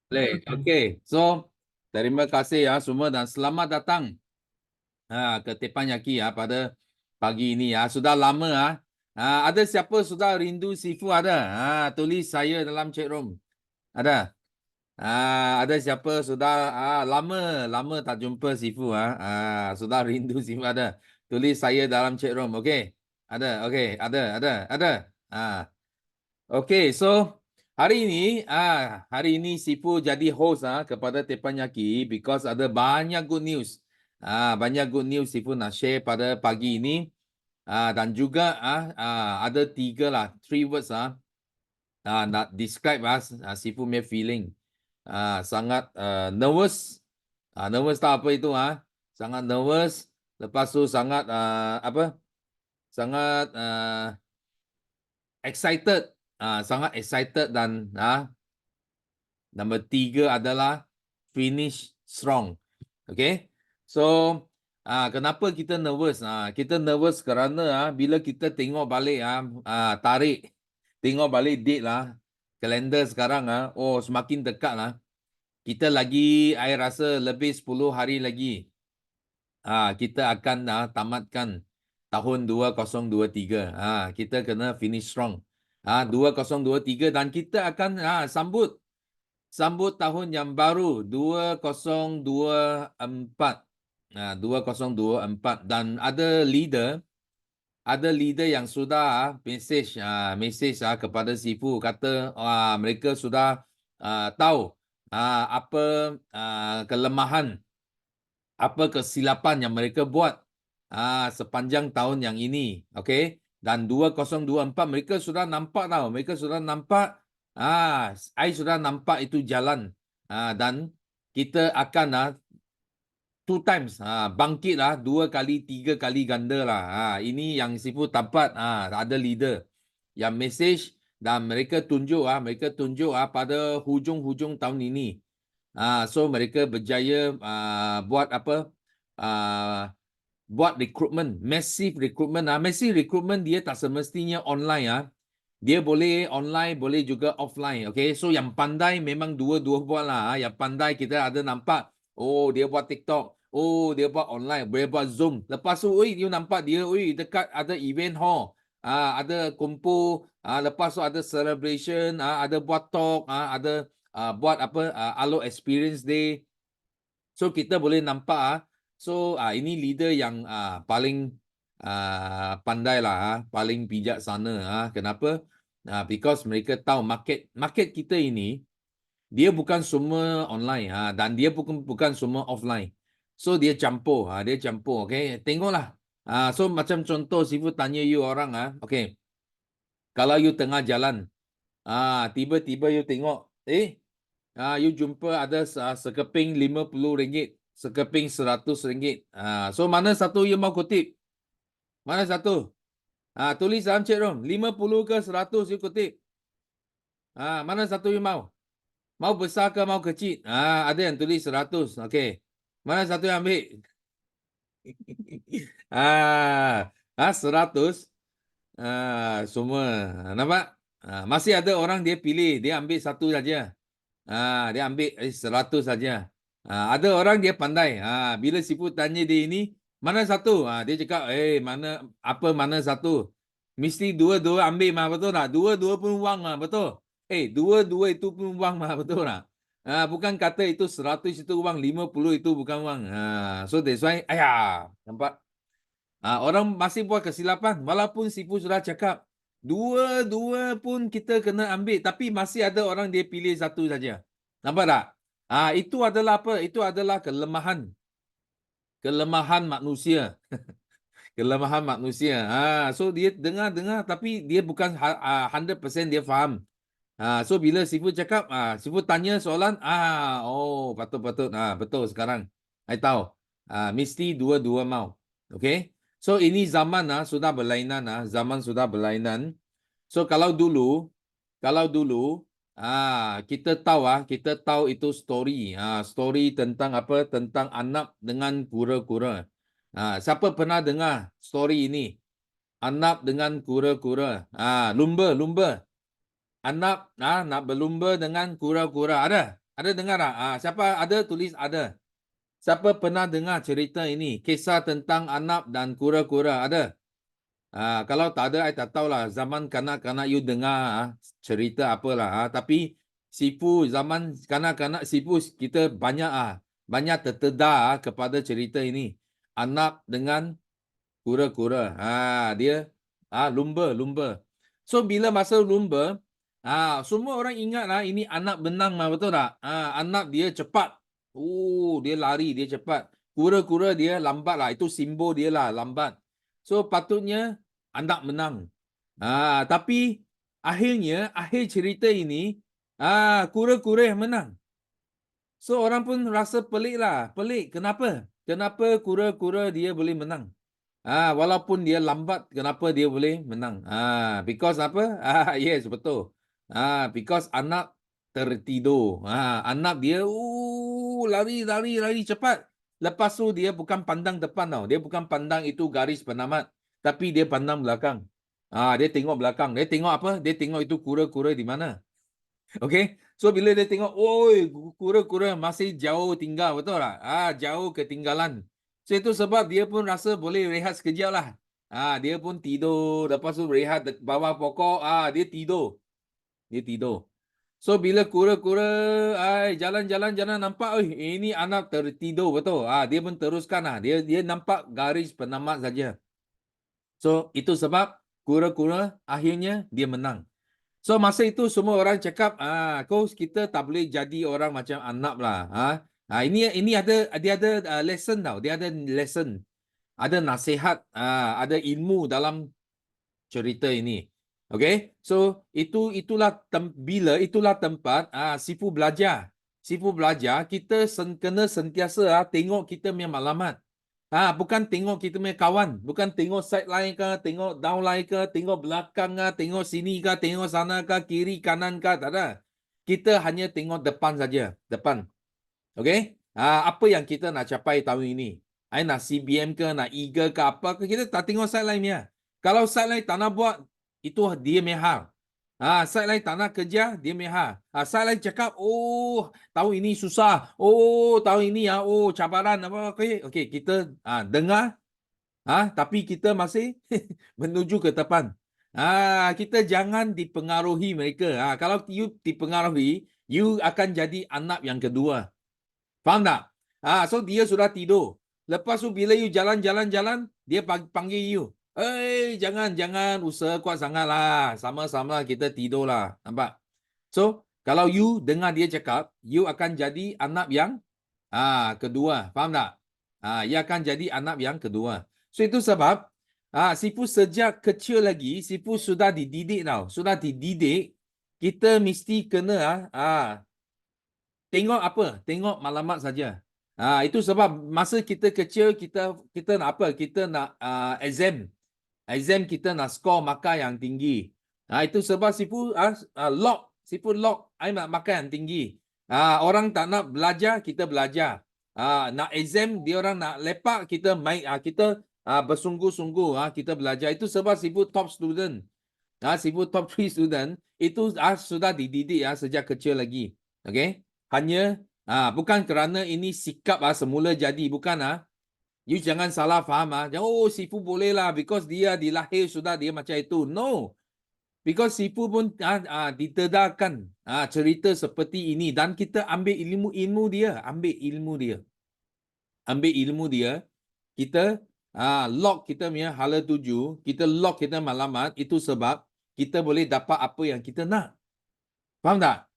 Boleh. Okey. So, terima kasih ya semua dan selamat datang ke Teppanyaki ya pada pagi ini ya. Sudah lama ada siapa sudah rindu Sifu ada? Tulis saya dalam chat room. Ada? Ada siapa sudah lama tak jumpa Sifu sudah rindu Sifu ada. Tulis saya dalam chat room. Okey. Ada. Okey, ada. Ah. Okey, so hari ini Sifu jadi host kepada Teppanyaki because ada banyak good news. Banyak good news Sifu nak share pada pagi ini. Dan juga ada three words nak describe Sifu punya feeling. Sangat nervous. Nervous tak apa itu sangat nervous. Lepas tu sangat sangat excited. Sangat excited dan Nombor 3 adalah finish strong. Okay. So, kenapa kita nervous? Kita nervous kerana bila kita tengok balik tarik, tengok balik date kalender sekarang semakin dekat Kita lagi, I rasa lebih 10 hari lagi. Kita akan tamatkan tahun 2023. Kita kena finish strong. 2023 dan kita akan sambut tahun yang baru 2024. 2024 dan ada leader yang sudah message kepada Sifu kata mereka sudah tahu apa kelemahan, apa kesilapan yang mereka buat sepanjang tahun yang ini. Okey, dan 2024 mereka sudah nampak mereka sudah nampak I sudah nampak itu jalan dan kita akan 2 times bangkit 2 kali 3 kali ganda ini yang Sifu dapat ada leader yang message dan mereka tunjuk pada hujung-hujung tahun ini. So mereka berjaya buat apa? Buat recruitment, massive recruitment. Massive recruitment dia tak semestinya online Dia boleh online, boleh juga offline. Okay, so yang pandai memang dua-dua buat Yang pandai kita ada nampak, oh dia buat TikTok, oh dia buat online, boleh buat Zoom. Lepas tu, you nampak dia, dekat ada event hall, ada kumpul, lepas tu ada celebration, ada buat talk, ada buat apa, Alo Experience Day. So kita boleh nampak so ini leader yang paling pandai paling bijaksana. Kenapa? Because mereka tahu market kita ini dia bukan semua online dan dia bukan semua offline. So dia campur, okey. Tengoklah. So macam contoh Sifu tanya you orang okey. Kalau you tengah jalan, tiba-tiba you tengok, you jumpa ada sekeping RM50, sekeping RM100. So mana satu you mau kutip? Mana satu? Tulis dalam chat room. 50 ke 100 you kutip? Mana satu you mau? Mau besar ke mau kecil? Ada yang tulis 100. Okey. Mana satu yang ambil? 100. Semua. Nampak? Masih ada orang dia pilih, dia ambil satu saja. Dia ambil 100 saja. Ada orang dia pandai. Bila Sifu tanya dia ini, mana satu? Dia cakap, mana satu? Mesti dua-dua ambil betul tak? Dua-dua pun wang betul? Dua-dua itu pun wang betul tak? Bukan kata itu 100 itu wang, 50 itu bukan wang. So that's why, nampak? Orang masih buat kesilapan. Walaupun Sifu sudah cakap, dua-dua pun kita kena ambil. Tapi masih ada orang dia pilih satu saja. Nampak tak? Itu adalah apa? Itu adalah kelemahan. Kelemahan manusia. Kelemahan manusia. So dia dengar-dengar tapi dia bukan 100% dia faham. So bila Sifu cakap, Sifu tanya soalan, patut-patut. Betul sekarang. I tahu. Mesti dua-dua mau. Okay? So ini zaman sudah berlainan. Zaman sudah berlainan. So kalau dulu kita tahu itu story. Story tentang apa? Tentang anak dengan kura-kura. Siapa pernah dengar story ini? Anak dengan kura-kura. Lumba. Anak nak berlumba dengan kura-kura. Ada? Ada dengar tak? Siapa ada tulis ada. Siapa pernah dengar cerita ini? Kisah tentang anak dan kura-kura ada? Kalau tak ada, I tak tahulah. Zaman kanak-kanak you dengar cerita apalah. Tapi Sifu, zaman kanak-kanak Sifu kita banyak terdedah kepada cerita ini. Anak dengan kura-kura. Dia lumba. So bila masa lumba, semua orang ingatlah ini anak benang mah, betul tak? Anak dia cepat. Dia lari, dia cepat. Kura-kura dia lambat lah. Itu simbol dia lah, lambat. So patutnya anak menang. Tapi akhirnya, akhir cerita ini, kura-kura yang menang. So orang pun rasa pelik lah. Pelik, kenapa? Kenapa kura-kura dia boleh menang? Walaupun dia lambat, kenapa dia boleh menang? Because apa? Yes, betul. Because anak tertidur. Anak dia, lari cepat. Lepas tu dia bukan pandang depan tau. Dia bukan pandang itu garis penamat. Tapi dia pandang belakang. Dia tengok belakang. Dia tengok apa? Dia tengok itu kura-kura di mana. Okay, so bila dia tengok, kura-kura masih jauh tinggal, betul tak? Jauh ketinggalan. So itu sebab dia pun rasa boleh rehat sekejap lah. Dia pun tidur, lepas tu rehat bawah pokok, dia tidur. Dia tidur. So bila kura-kura jalan nampak, ini anak tertidur, betul. Dia pun teruskan lah. Dia nampak garis penamat saja. So itu sebab kura-kura akhirnya dia menang. So masa itu semua orang cakap, kau kita tak boleh jadi orang macam anak lah. Ini dia ada lesson tau. Dia ada lesson. Ada nasihat, ada ilmu dalam cerita ini. Okay? So itulah tempat Sifu belajar. Sifu belajar kita kena sentiasa tengok kita punya maklumat. Bukan tengok kita punya kawan, bukan tengok sideline ke, tengok downline ke, tengok belakang ke, tengok sini ke, tengok sana ke, kiri kanan ke, tak ada. Kita hanya tengok depan saja, depan. Okay? Apa yang kita nak capai tahun ini? Nak CBM ke, nak Eagle ke, apa ke, kita tak tengok sideline nya. Kalau sideline tak nak buat, itu dia punya hal. Sideline tak nak kerja, dia punya hal. Sideline cakap, tahun ini susah. Tahun ini cabaran apa. Okay, kita dengar. Tapi kita masih menuju ke depan. Kita jangan dipengaruhi mereka. Kalau you dipengaruhi, you akan jadi anak yang kedua. Faham tak? So dia sudah tidur. Lepas tu bila you jalan, dia panggil you. Jangan usaha kuat sangat lah. Sama-sama kita tidur lah. Nampak? So, kalau you dengar dia cakap, you akan jadi anak yang kedua. Faham tak? Ia akan jadi anak yang kedua. So, itu sebab Sifu sejak kecil lagi, Sifu sudah dididik tau. Sudah dididik, kita mesti kena tengok apa? Tengok maklumat saja. Itu sebab masa kita kecil, kita nak apa? Kita nak exam. Exam kita nak skor markah yang tinggi. Itu sebab Sifu Sifu lock, I nak markah yang tinggi. Orang tak nak belajar, kita belajar. Nak exam, dia orang nak lepak, kita kita bersungguh-sungguh kita belajar. Itu sebab Sifu top student. Sifu top 3 student, itu sudah dididik sejak kecil lagi. Okay? Hanya bukan kerana ini sikap semula jadi, bukan You jangan salah faham Sifu boleh lah because dia dilahir sudah dia macam itu. No. Because Sifu pun ditedahkan cerita seperti ini dan kita ambil ilmu dia, ambil ilmu dia. Kita lock kita punya hala tuju, kita lock kita maklumat, itu sebab kita boleh dapat apa yang kita nak. Faham tak?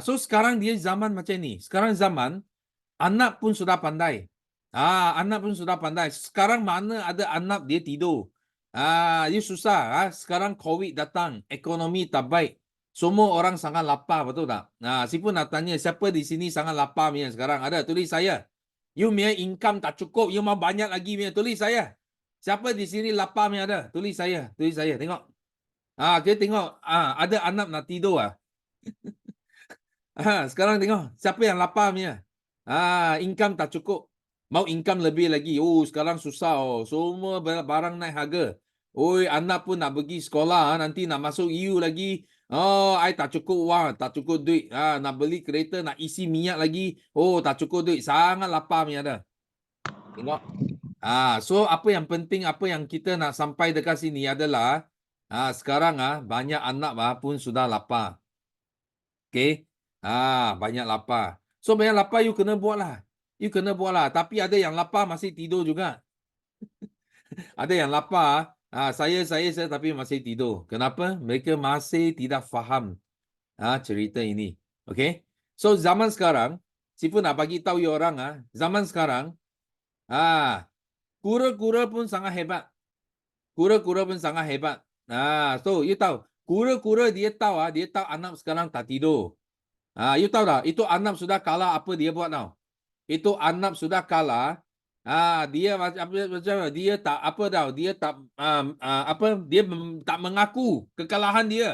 So sekarang dia zaman macam ni. Sekarang zaman anak pun sudah pandai. Anak pun sudah pandai. Sekarang mana ada anak dia tidur. Dia susah. Sekarang COVID datang. Ekonomi tak baik. Semua orang sangat lapar, betul tak? Siapa nak tanya, siapa di sini sangat lapar punya sekarang? Ada, tulis saya. You punya income tak cukup. You mau banyak lagi punya. Tulis saya. Siapa di sini lapar punya ada? Tulis saya. Tulis saya. Tengok. Kita tengok. Ada anak nak tidur sekarang tengok. Siapa yang lapar punya? Income tak cukup. Mau income lebih lagi. Sekarang susah. Semua barang naik harga. Anak pun nak pergi sekolah. Nanti nak masuk EU lagi. Oh, I tak cukup wang, tak cukup duit. Nak beli kereta, nak isi minyak lagi. Oh, tak cukup duit. Sangat lapar punya ada. Tengok. So apa yang penting, apa yang kita nak sampai dekat sini adalah sekarang banyak anak pun sudah lapar. Okay? Banyak lapar. So banyak lapar you kena buat lah. You kena buat lah. Tapi ada yang lapar masih tidur juga. Ada yang lapar, saya tapi masih tidur. Kenapa? Mereka masih tidak faham cerita ini. Okay? So zaman sekarang, Sifu nak bagi tahu you orang zaman sekarang, kura-kura pun sangat hebat. Kura-kura pun sangat hebat. So you tahu, kura-kura dia tahu anak sekarang tak tidur. You tahu tak? Itu anak sudah kalah apa dia buat tau? Itu anak sudah kalah. Dia macam dia tak apa tau? Dia tak apa? Dia tak mengaku kekalahan dia.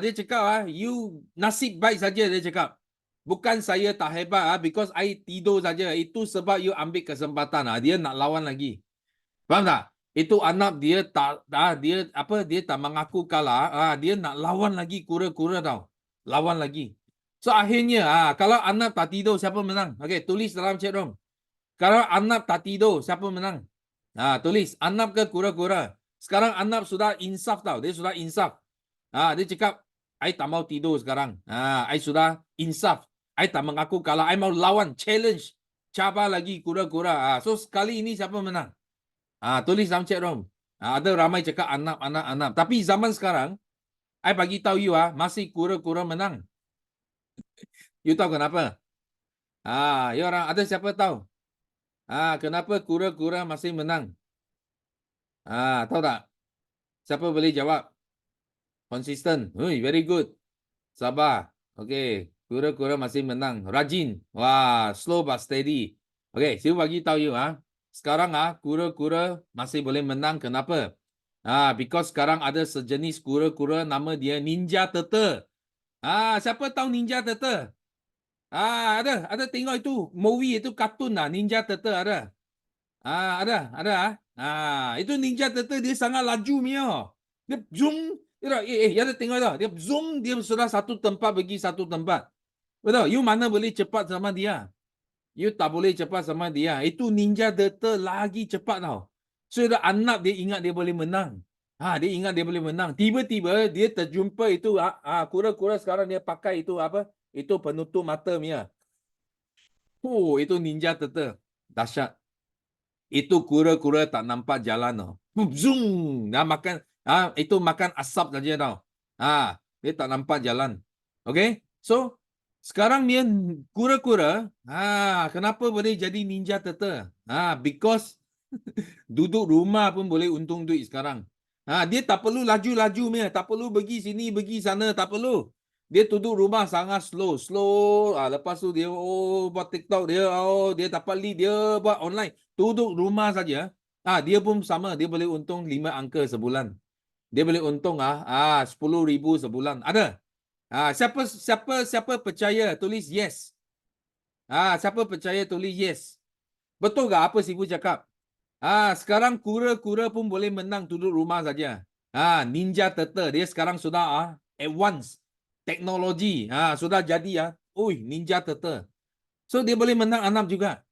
Dia cakap you nasib baik saja dia cakap. Bukan saya tak hebat because I tidur saja. Itu sebab you ambil kesempatan dia nak lawan lagi. Faham tak? Itu anak dia tak dia apa? Dia tak mengaku kalah. Dia nak lawan lagi kura-kura tau. Lawan lagi. So akhirnya kalau anak tak tidur siapa menang? Okey, tulis dalam chat room. Kalau anak tak tidur siapa menang? Tulis anak ke kura-kura. Sekarang anak sudah insaf tau. Dia sudah insaf. Dia cakap I tak mau tidur sekarang. I sudah insaf. I tak mengaku kalah. I mau lawan, challenge. Cabar lagi kura-kura. So sekali ini siapa menang? Tulis dalam chat room. Ada ramai cakap anak. Tapi zaman sekarang, I bagi tahu you masih kura-kura menang. You tahu kenapa? You orang ada siapa tahu? Kenapa kura-kura masih menang? Tahu tak? Siapa boleh jawab? Konsisten. Very good. Sabar. Okay. Kura-kura masih menang. Rajin. Wah, slow but steady. Okay, saya bagi tahu you sekarang kura-kura masih boleh menang. Kenapa? Because sekarang ada sejenis kura-kura nama dia Ninja Turtle. Siapa tahu Ninja Turtle? Ada tengok itu movie itu kartun Ninja Turtle ada. Ada. Itu Ninja Turtle dia sangat laju punya. Dia zoom, dia ada tengok dah. Dia zoom, dia sudah satu tempat pergi satu tempat. Betul? You mana boleh cepat sama dia? You tak boleh cepat sama dia. Itu Ninja Turtle lagi cepat tau. So anak dia ingat dia boleh menang. Dia ingat dia boleh menang. Tiba-tiba dia terjumpa itu kura-kura sekarang dia pakai itu apa? Itu penutup mata punya. Itu Ninja Turtle. Dahsyat. Itu kura-kura tak nampak jalan tau. Zoom. Makan itu makan asap saja tau. Dia tak nampak jalan. Okay? So sekarang dia kura-kura kenapa boleh jadi Ninja Turtle? Because duduk rumah pun boleh untung duit sekarang. Dia tak perlu laju-laju punya, tak perlu pergi sini, pergi sana, tak perlu. Dia duduk rumah sangat slow. Lepas tu dia buat TikTok dia, dia dapat lead, dia buat online. Duduk rumah saja. Dia pun sama, dia boleh untung 5 angka sebulan. Dia boleh untung 10,000 sebulan. Ada. Siapa percaya tulis yes. Siapa percaya tulis yes. Betul tak apa Sifu cakap? Sekarang kura-kura pun boleh menang duduk rumah saja. Ninja Turtle dia sekarang sudah advance teknologi. Sudah jadi Ninja Turtle. So dia boleh menang anak juga.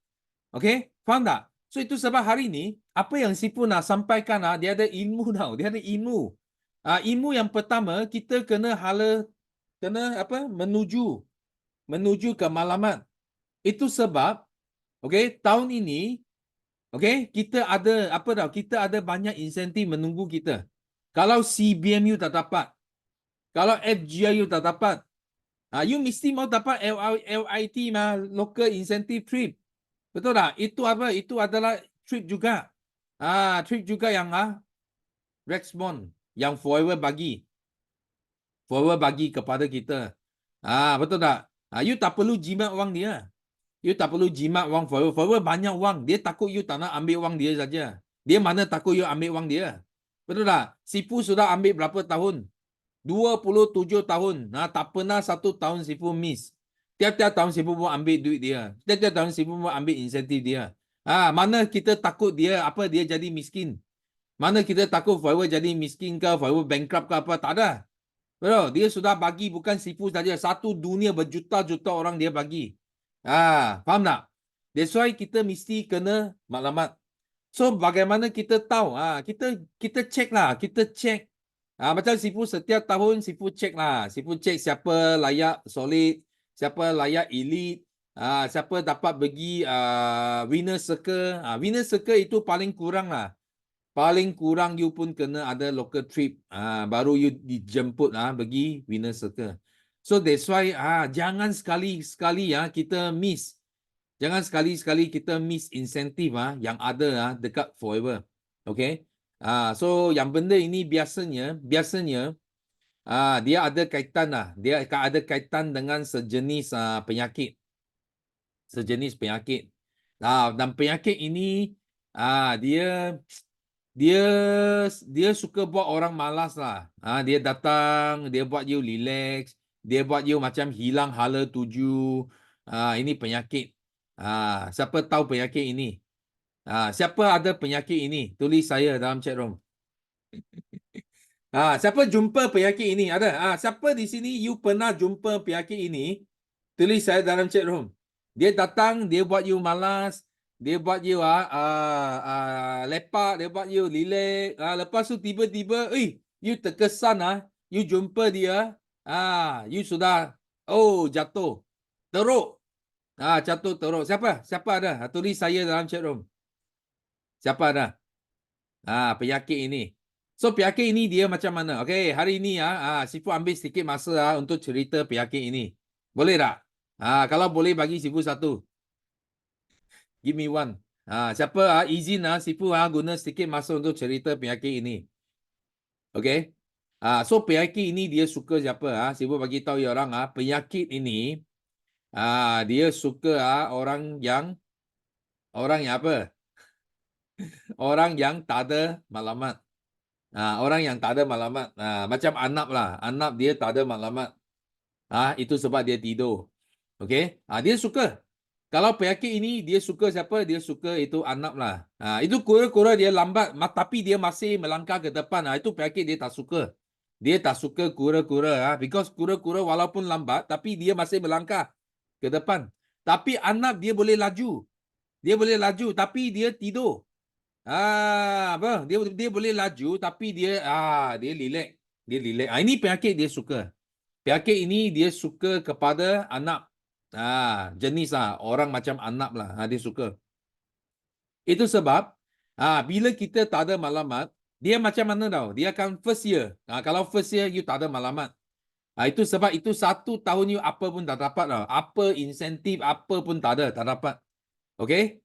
Okay? Faham tak? So itu sebab hari ini apa yang Sifu nak sampaikan dia ada ilmu tau. Dia ada ilmu. Ilmu yang pertama kita kena menuju ke malamat. Itu sebab tahun ini kita ada banyak insentif menunggu kita. Kalau CBMU tak dapat, kalau FGIU tak dapat, you mesti mau dapat LIT local incentive trip. Betul tak? Itu apa? Itu adalah trip juga. Trip juga yang Rexmond yang Forever bagi kepada kita. Betul tak? You tak perlu jimat wang dia. You tak perlu jimat wang Forever. Forever banyak wang. Dia takut you tak nak ambil wang dia saja. Dia mana takut you ambil wang dia. Betul tak? Sifu sudah ambil berapa tahun? 27 tahun. Tak pernah satu tahun Sifu miss. Tiap-tiap tahun Sifu mau ambil duit dia. Tiap-tiap tahun Sifu mau ambil insentif dia. Mana kita takut dia jadi miskin. Mana kita takut Forever jadi miskin ke, Forever bankrupt ke apa. Tak ada. Bro, dia sudah bagi bukan Sifu saja, satu dunia berjuta-juta orang dia bagi. Faham tak? That's why kita mesti kena maklumat. So bagaimana kita tahu? Kita check lah, kita check. Macam Sifu setiap tahun Sifu check lah. Sifu check siapa layak solid, siapa layak elite, siapa dapat pergi winner circle. Winner circle itu paling kurang lah. Paling kurang you pun kena ada local trip. Baru you dijemput pergi winner circle. So that's why jangan sekali-sekali kita miss. Jangan sekali-sekali kita miss insentif yang ada dekat Forever. Okay? So yang benda ini biasanya dia ada kaitan dia ada kaitan dengan sejenis penyakit. Sejenis penyakit. Dan penyakit ini dia dia suka buat orang malas lah. Dia datang, dia buat you relax, dia buat you macam hilang hala tuju. Ini penyakit. Siapa tahu penyakit ini? Siapa ada penyakit ini? Tulis saya dalam chat room. Siapa jumpa penyakit ini? Ada. Siapa di sini you pernah jumpa penyakit ini? Tulis saya dalam chat room. Dia datang, dia buat you malas, dia buat you lepak, dia buat you relax. Lepas tu tiba-tiba, you terkesan you jumpa dia, you sudah jatuh. Teruk. Jatuh teruk. Siapa ada? Tulis saya dalam chat room. Siapa ada? Penyakit ini. So penyakit ini dia macam mana? Okey, hari ini Sifu ambil sedikit masa untuk cerita penyakit ini. Boleh tak? Kalau boleh bagi Sifu satu. Give me one. Siapa izin Sifu guna sedikit masa untuk cerita penyakit ini. Okey. So penyakit ini dia suka siapa? Sifu bagi tahu ya orang penyakit ini dia suka orang yang apa? Orang yang tak ada maklumat. Orang yang tak ada maklumat. Macam Anap lah. Anap dia tak ada maklumat. Itu sebab dia tidur. Okey? Dia suka. Kalau penyakit ini dia suka siapa? Dia suka itu Anap lah. Itu kura-kura dia lambat tapi dia masih melangkah ke depan. Itu penyakit dia tak suka. Dia tak suka kura-kura. Because kura-kura walaupun lambat tapi dia masih melangkah ke depan. Tapi Anap dia boleh laju. Dia boleh laju tapi dia tidur. Dia boleh laju tapi dia relax. Dia relax. Ini penyakit dia suka. Penyakit ini dia suka kepada anak. Jenis orang macam anak lah. Dia suka. Itu sebab bila kita tak ada maklumat, dia macam mana tau? Dia akan first year. Kalau first year you tak ada maklumat. Itu sebab itu 1 tahun you apa pun tak dapat tau. Apa insentif apa pun tak ada, tak dapat. Okay?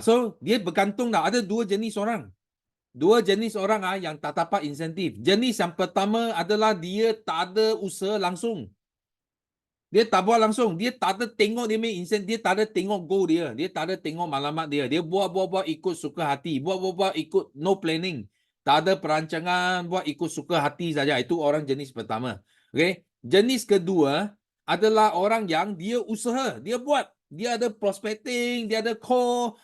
So dia bergantung dah. Ada 2 jenis orang. 2 jenis orang yang tak dapat insentif. Jenis yang pertama adalah dia tak ada usaha langsung. Dia tak buat langsung. Dia tak ada tengok dia main insentif. Dia tak ada tengok goal dia. Dia tak ada tengok maklumat dia. Dia buat ikut suka hati. Buat ikut no planning. Tak ada perancangan. Buat ikut suka hati saja. Itu orang jenis pertama. Okay? Jenis kedua adalah orang yang dia usaha. Dia buat. Dia ada prospecting, dia ada call,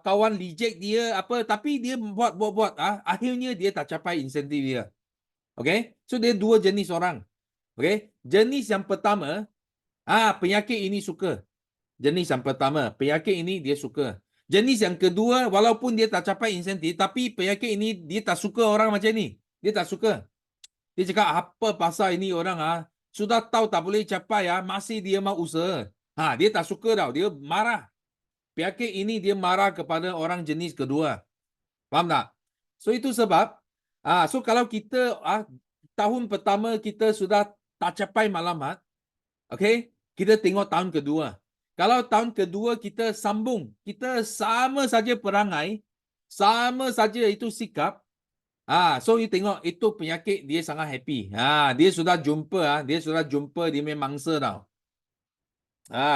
kawan reject dia apa, tapi dia buat. Akhirnya dia tak capai insentif dia. Okay? So dia 2 jenis orang. Okay? Jenis yang pertama, penyakit ini suka. Jenis yang pertama, penyakit ini dia suka. Jenis yang kedua, walaupun dia tak capai insentif, tapi penyakit ini dia tak suka orang macam ni. Dia tak suka. Dia cakap apa pasal ini orang sudah tahu tak boleh capai masih dia mau usaha. Dia tak suka tau. Dia marah. Penyakit ini dia marah kepada orang jenis kedua. Faham tak? So itu sebab so kalau kita tahun pertama kita sudah tak capai maklumat, okay? Kita tengok tahun kedua. Kalau tahun kedua kita sambung, kita sama saja perangai, sama saja itu sikap, so you tengok itu penyakit dia sangat happy. Dia sudah jumpa, dia main mangsa tau.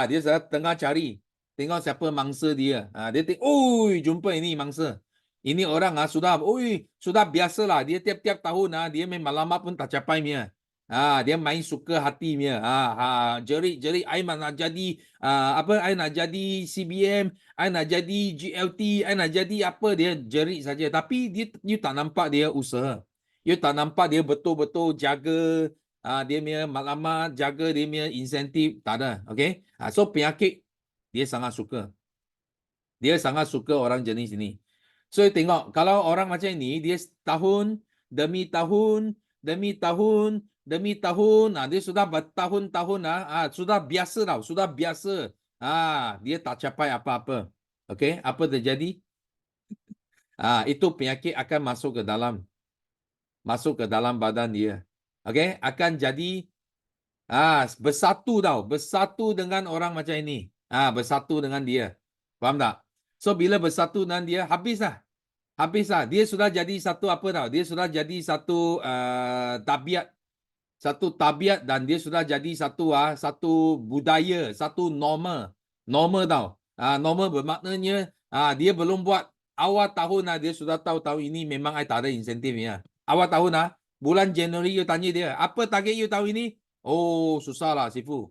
Dia sudah tengah cari. Tengok siapa mangsa dia. Dia tengok, jumpa ini mangsa. Ini orang sudah biasalah. Dia tiap-tiap tahun dia main maklumat pun tak capai dia. Dia main suka hati dia. Jerit, I nak jadi I nak jadi CBM, I nak jadi GLT, I nak jadi apa, dia jerit saja. Tapi you tak nampak dia usaha. You tak nampak dia betul-betul jaga dia punya maklumat, jaga dia punya insentif, tak ada. Okay? So penyakit, dia sangat suka. Dia sangat suka orang jenis ini. So tengok, kalau orang macam ini, dia tahun demi tahun, demi tahun, demi tahun, dia sudah bertahun-tahun, sudah biasa tau, sudah biasa. Dia tak capai apa-apa. Okay, apa terjadi? Itu penyakit akan masuk ke dalam badan dia. Okay, akan jadi bersatu tau, bersatu dengan orang macam ini. Bersatu dengan dia. Faham tak? So bila bersatu dengan dia, habislah. Dia sudah jadi satu apa tau? Dia sudah jadi satu tabiat. Satu tabiat dan dia sudah jadi satu budaya, satu norma. Norma tau. Norma bermaknanya dia belum buat awal tahun dia sudah tahu ini memang I tak ada insentifnya. Awal tahun bulan Januari you tanya dia, apa target you tahun ini? Oh, susahlah Sifu.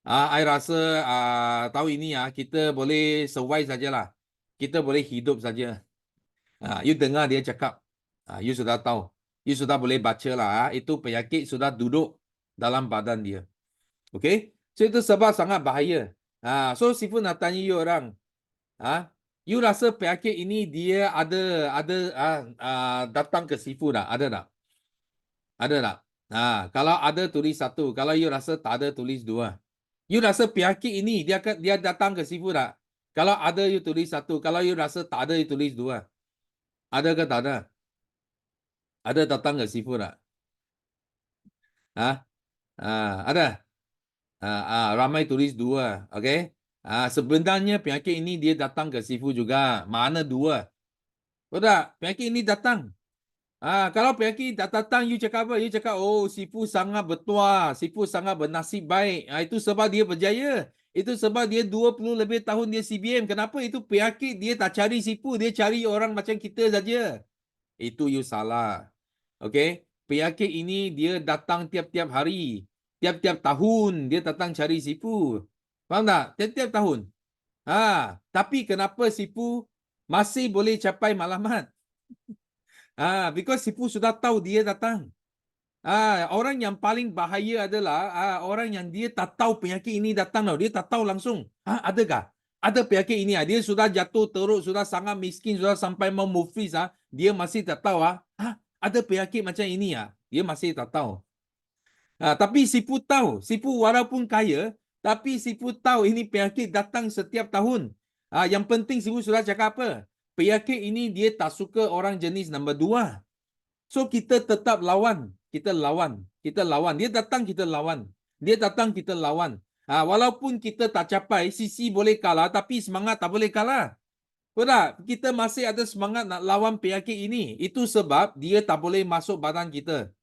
I rasa tahun ini kita boleh survive sajalah. Kita boleh hidup saja. You dengar dia cakap, you sudah tahu. You sudah boleh baca lah. Itu penyakit sudah duduk dalam badan dia. Okay? So itu sebab sangat bahaya. So Sifu nak tanya you orang. You rasa penyakit ini dia ada datang ke Sifu tak? Ada tak? Ada tak? Kalau ada tulis 1. Kalau you rasa tak ada tulis 2. You rasa penyakit ini dia datang ke Sifu tak? Kalau ada you tulis 1. Kalau you rasa tak ada you tulis 2. Ada ke tak ada? Ada datang ke Sifu tak? Ada. Ramai tulis 2. Okay? Sebenarnya penyakit ini dia datang ke Sifu juga. Mana 2? Betul tak? Penyakit ini datang. Kalau penyakit tak datang, you cakap apa? You cakap, oh, Sifu sangat bertuah. Sifu sangat bernasib baik. Itu sebab dia berjaya. Itu sebab dia 20 lebih tahun dia CBM. Kenapa? Itu penyakit dia tak cari Sifu. Dia cari orang macam kita saja. Itu you salah. Okay? Penyakit ini dia datang tiap-tiap hari. Tiap-tiap tahun dia datang cari Sifu. Faham tak? Tiap-tiap tahun. Tapi kenapa Sifu masih boleh capai maklumat? Because Sifu sudah tahu dia datang. Orang yang paling bahaya adalah orang yang dia tak tahu penyakit ini datang. Dia tak tahu langsung. Adakah? Ada penyakit ini. Dia sudah jatuh teruk, sudah sangat miskin, sudah sampai mau muflis. Dia masih tak tahu. Ada penyakit macam ini. Dia masih tak tahu. Tapi Sifu tahu. Sifu walaupun kaya, tapi Sifu tahu ini penyakit datang setiap tahun. Yang penting Sifu sudah cakap apa? Penyakit ini dia tak suka orang jenis nombor 2. So kita tetap lawan. Kita lawan. Dia datang kita lawan. Walaupun kita tak capai, sisi boleh kalah, tapi semangat tak boleh kalah. Betul tak? Kita masih ada semangat nak lawan penyakit ini. Itu sebab dia tak boleh masuk badan kita.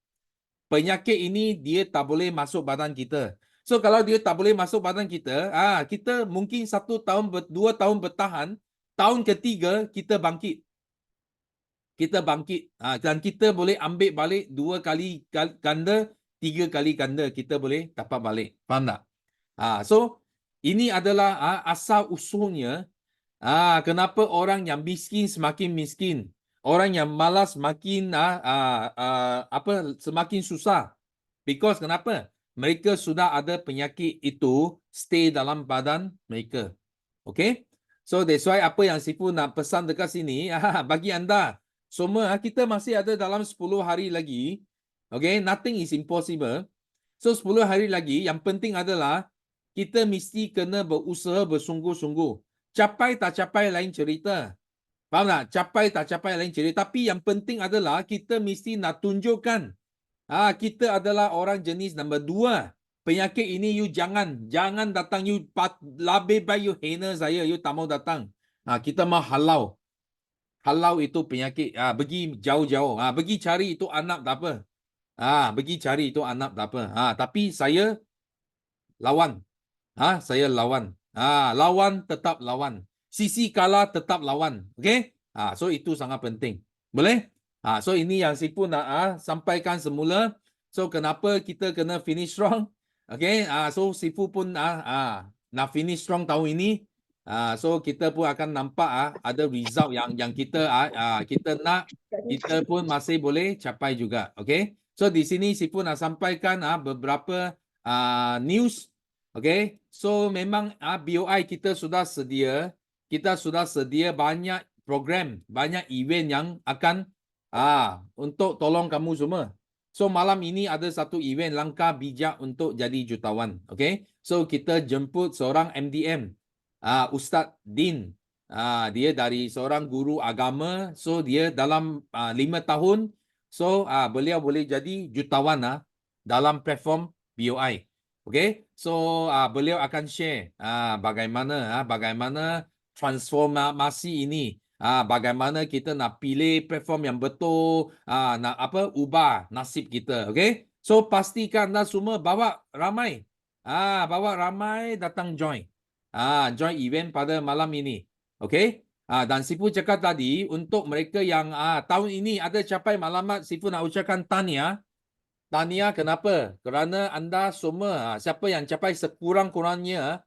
Penyakit ini dia tak boleh masuk badan kita. So kalau dia tak boleh masuk badan kita, kita mungkin 1 tahun, 2 tahun bertahan, tahun ketiga kita bangkit. Dan kita boleh ambil balik 2 kali ganda, 3 kali ganda kita boleh dapat balik. Faham tak? So ini adalah asal usulnya kenapa orang yang miskin semakin miskin. Orang yang malas makin semakin susah. Because kenapa? Mereka sudah ada penyakit itu stay dalam badan mereka. Okay? So that's why apa yang Sifu nak pesan dekat sini, bagi anda, semua kita masih ada dalam 10 hari lagi. Okay? Nothing is impossible. So 10 hari lagi, yang penting adalah kita mesti kena berusaha bersungguh-sungguh. Capai tak capai lain cerita. Faham tak? Capai tak capai lain cerita. Tapi yang penting adalah kita mesti nak tunjukkan kita adalah orang jenis nombor 2. Penyakit ini you jangan datang, you lebih baik you hina saya, you tak mau datang. Kita mau halau. Halau itu penyakit. Pergi jauh-jauh. Pergi cari itu anak tak apa. Pergi cari itu anak tak apa. Tapi saya lawan. Saya lawan. Lawan tetap lawan. Sisi kalah tetap lawan. Okay? So itu sangat penting. Boleh? So ini yang Sifu nak sampaikan semula. So kenapa kita kena finish strong? Okay? So Sifu pun nak finish strong tahun ini. So kita pun akan nampak ada result yang kita kita nak, kita pun masih boleh capai juga. Okay? So di sini Sifu nak sampaikan beberapa news. Okay, so memang BOI kita sudah sedia banyak program, banyak event yang akan untuk tolong kamu semua. So malam ini ada satu event langkah bijak untuk jadi jutawan. Okay, so kita jemput seorang MDM, Ustaz Din. Dia dari seorang guru agama. So dia dalam 5 tahun, so beliau boleh jadi jutawan dalam platform BOI. Okay, so beliau akan share bagaimana transformasi ini, bagaimana kita nak pilih platform yang betul, nak ubah nasib kita. Okay, so pastikan anda semua bawa ramai datang join event pada malam ini. Okay, dan Sifu cakap tadi untuk mereka yang tahun ini ada capai malamat, Sifu nak ucapkan tahniah. Tahniah kenapa? Kerana anda semua, siapa yang capai sekurang-kurangnya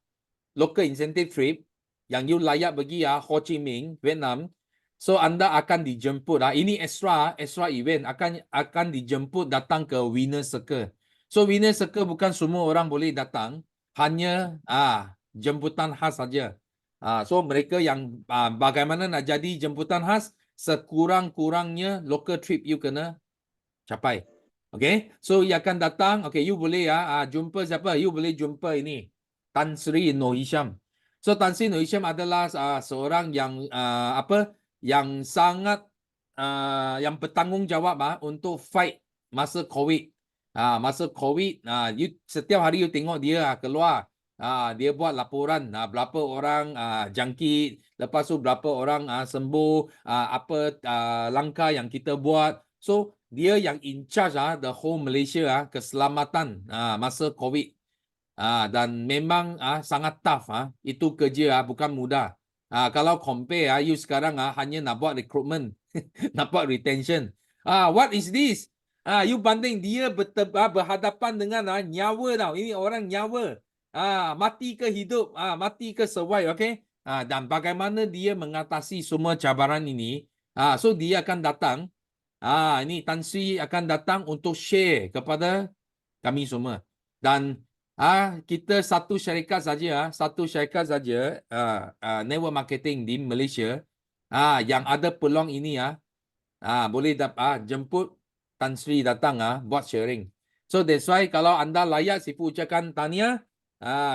local incentive trip, yang you layak pergi Ho Chi Minh, Vietnam, so anda akan dijemput. Ini extra event, akan dijemput datang ke Winner Circle. So Winner Circle bukan semua orang boleh datang, hanya jemputan khas saja. So mereka yang bagaimana nak jadi jemputan khas, sekurang-kurangnya local trip you kena capai. Okay, so you akan datang. Okay, you boleh jumpa siapa? You boleh jumpa ini Tan Sri Noor Hisham. So Tan Sri Noor Hisham adalah seorang yang yang sangat yang bertanggungjawab untuk fight masa COVID. Masa COVID, you setiap hari you tengok dia keluar. Dia buat laporan berapa orang jangkit, lepas tu berapa orang sembuh, apa langkah yang kita buat. So dia yang in charge the whole Malaysia keselamatan masa COVID. Dan memang sangat tough itu kerja bukan mudah. Kalau compare you sekarang hanya nak buat recruitment, nak buat retention. What is this? You banding dia berhadapan dengan nyawa tau. Ini orang nyawa. Mati ke hidup, mati ke survive, okay? Dan bagaimana dia mengatasi semua cabaran ini. So dia akan datang. Ini Tan Sri akan datang untuk share kepada kami semua. Dan kita satu syarikat saja network marketing di Malaysia yang ada peluang ini boleh jemput Tan Sri datang buat sharing. So that's why kalau anda layak, Sifu ucapkan tahniah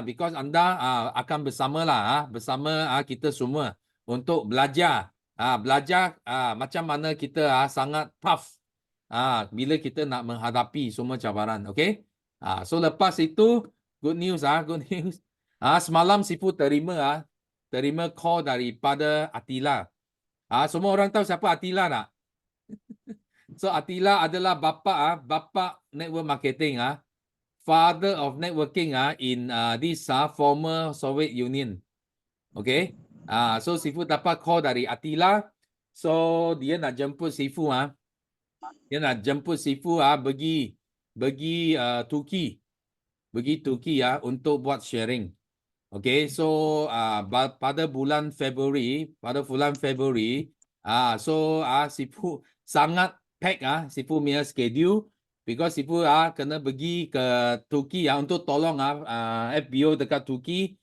because anda akan bersama kita semua untuk belajar macam mana kita sangat tough bila kita nak menghadapi semua cabaran. Okay, so lepas itu good news. Semalam Sifu terima call daripada Attila. Semua orang tahu siapa Attila tak? So Attila adalah bapa network marketing father of networking in this former Soviet Union. Okay, so Sifu dapat call dari Attila. So dia nak jemput Sifu pergi Turki untuk buat sharing. Okay, so pada bulan Februari, so Sifu sangat pack Sifu punya schedule because Sifu kena pergi ke Turki untuk tolong FBO dekat Turki.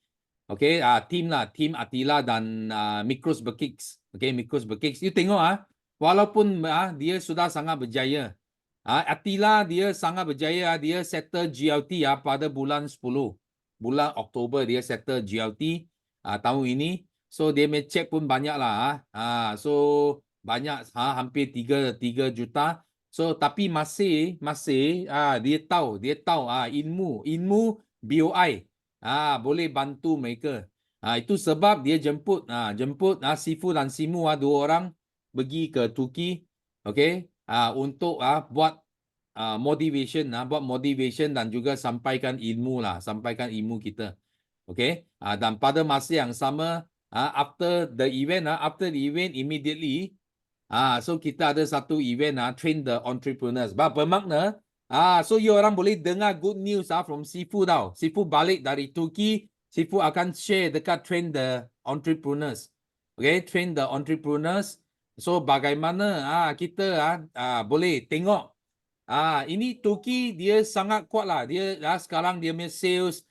Okay, team Attila dan Mikros Bekix. Okay, Mikros Bekix. You tengok walaupun dia sudah sangat berjaya. Attila dia sangat berjaya. Dia settle GLT pada bulan 10. Bulan Oktober dia settle GLT tahun ini. So dia check pun banyak lah. So banyak hampir 3 juta. So tapi masih dia tahu ilmu BOI boleh bantu mereka. Itu sebab dia jemput Sifu dan Simu dua orang pergi ke Turki, okay, untuk buat motivation dan juga sampaikan ilmu kita. Okay, dan pada masa yang sama after the event immediately so kita ada satu event train the entrepreneurs. Bermakna so you orang boleh dengar good news from Sifu tau. Sifu balik dari Turki, Sifu akan share dekat train the entrepreneurs. Okay, train the entrepreneurs. So bagaimana kita boleh tengok Ini Turki dia sangat kuat lah. Dia sekarang dia punya sales,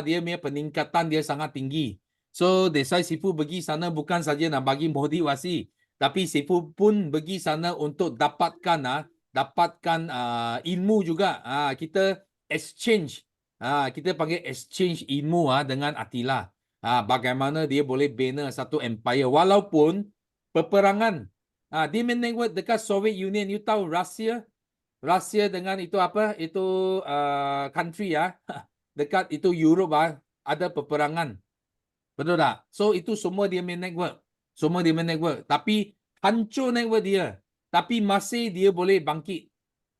dia punya peningkatan dia sangat tinggi. So that's why Sifu pergi sana bukan saja nak bagi motivasi, tapi Sifu pun pergi sana untuk dapatkan ilmu juga. Kita exchange. Kita panggil exchange ilmu dengan Attila. Bagaimana dia boleh bina satu empire walaupun peperangan. Dia main network dekat Soviet Union. You tahu Rusia dengan itu apa? Itu country dekat itu Europe ada peperangan. Betul tak? So itu semua dia main network. Semua dia main network. Tapi hancur network dia. Tapi masih dia boleh bangkit.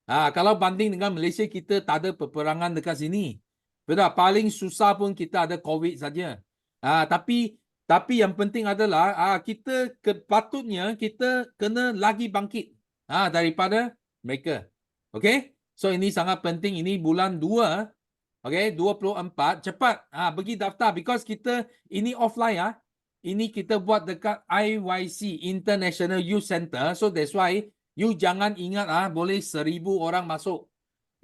Kalau banding dengan Malaysia, kita tak ada peperangan dekat sini. Betul tak? Paling susah pun kita ada COVID saja. Tapi yang penting adalah kita patutnya kita kena lagi bangkit daripada mereka. Okay? So ini sangat penting. Ini bulan 2, okay, 24. Cepat pergi daftar. Because kita ini offline Ini kita buat dekat IYC, International Youth Center. So that's why you jangan ingat boleh 1,000 orang masuk.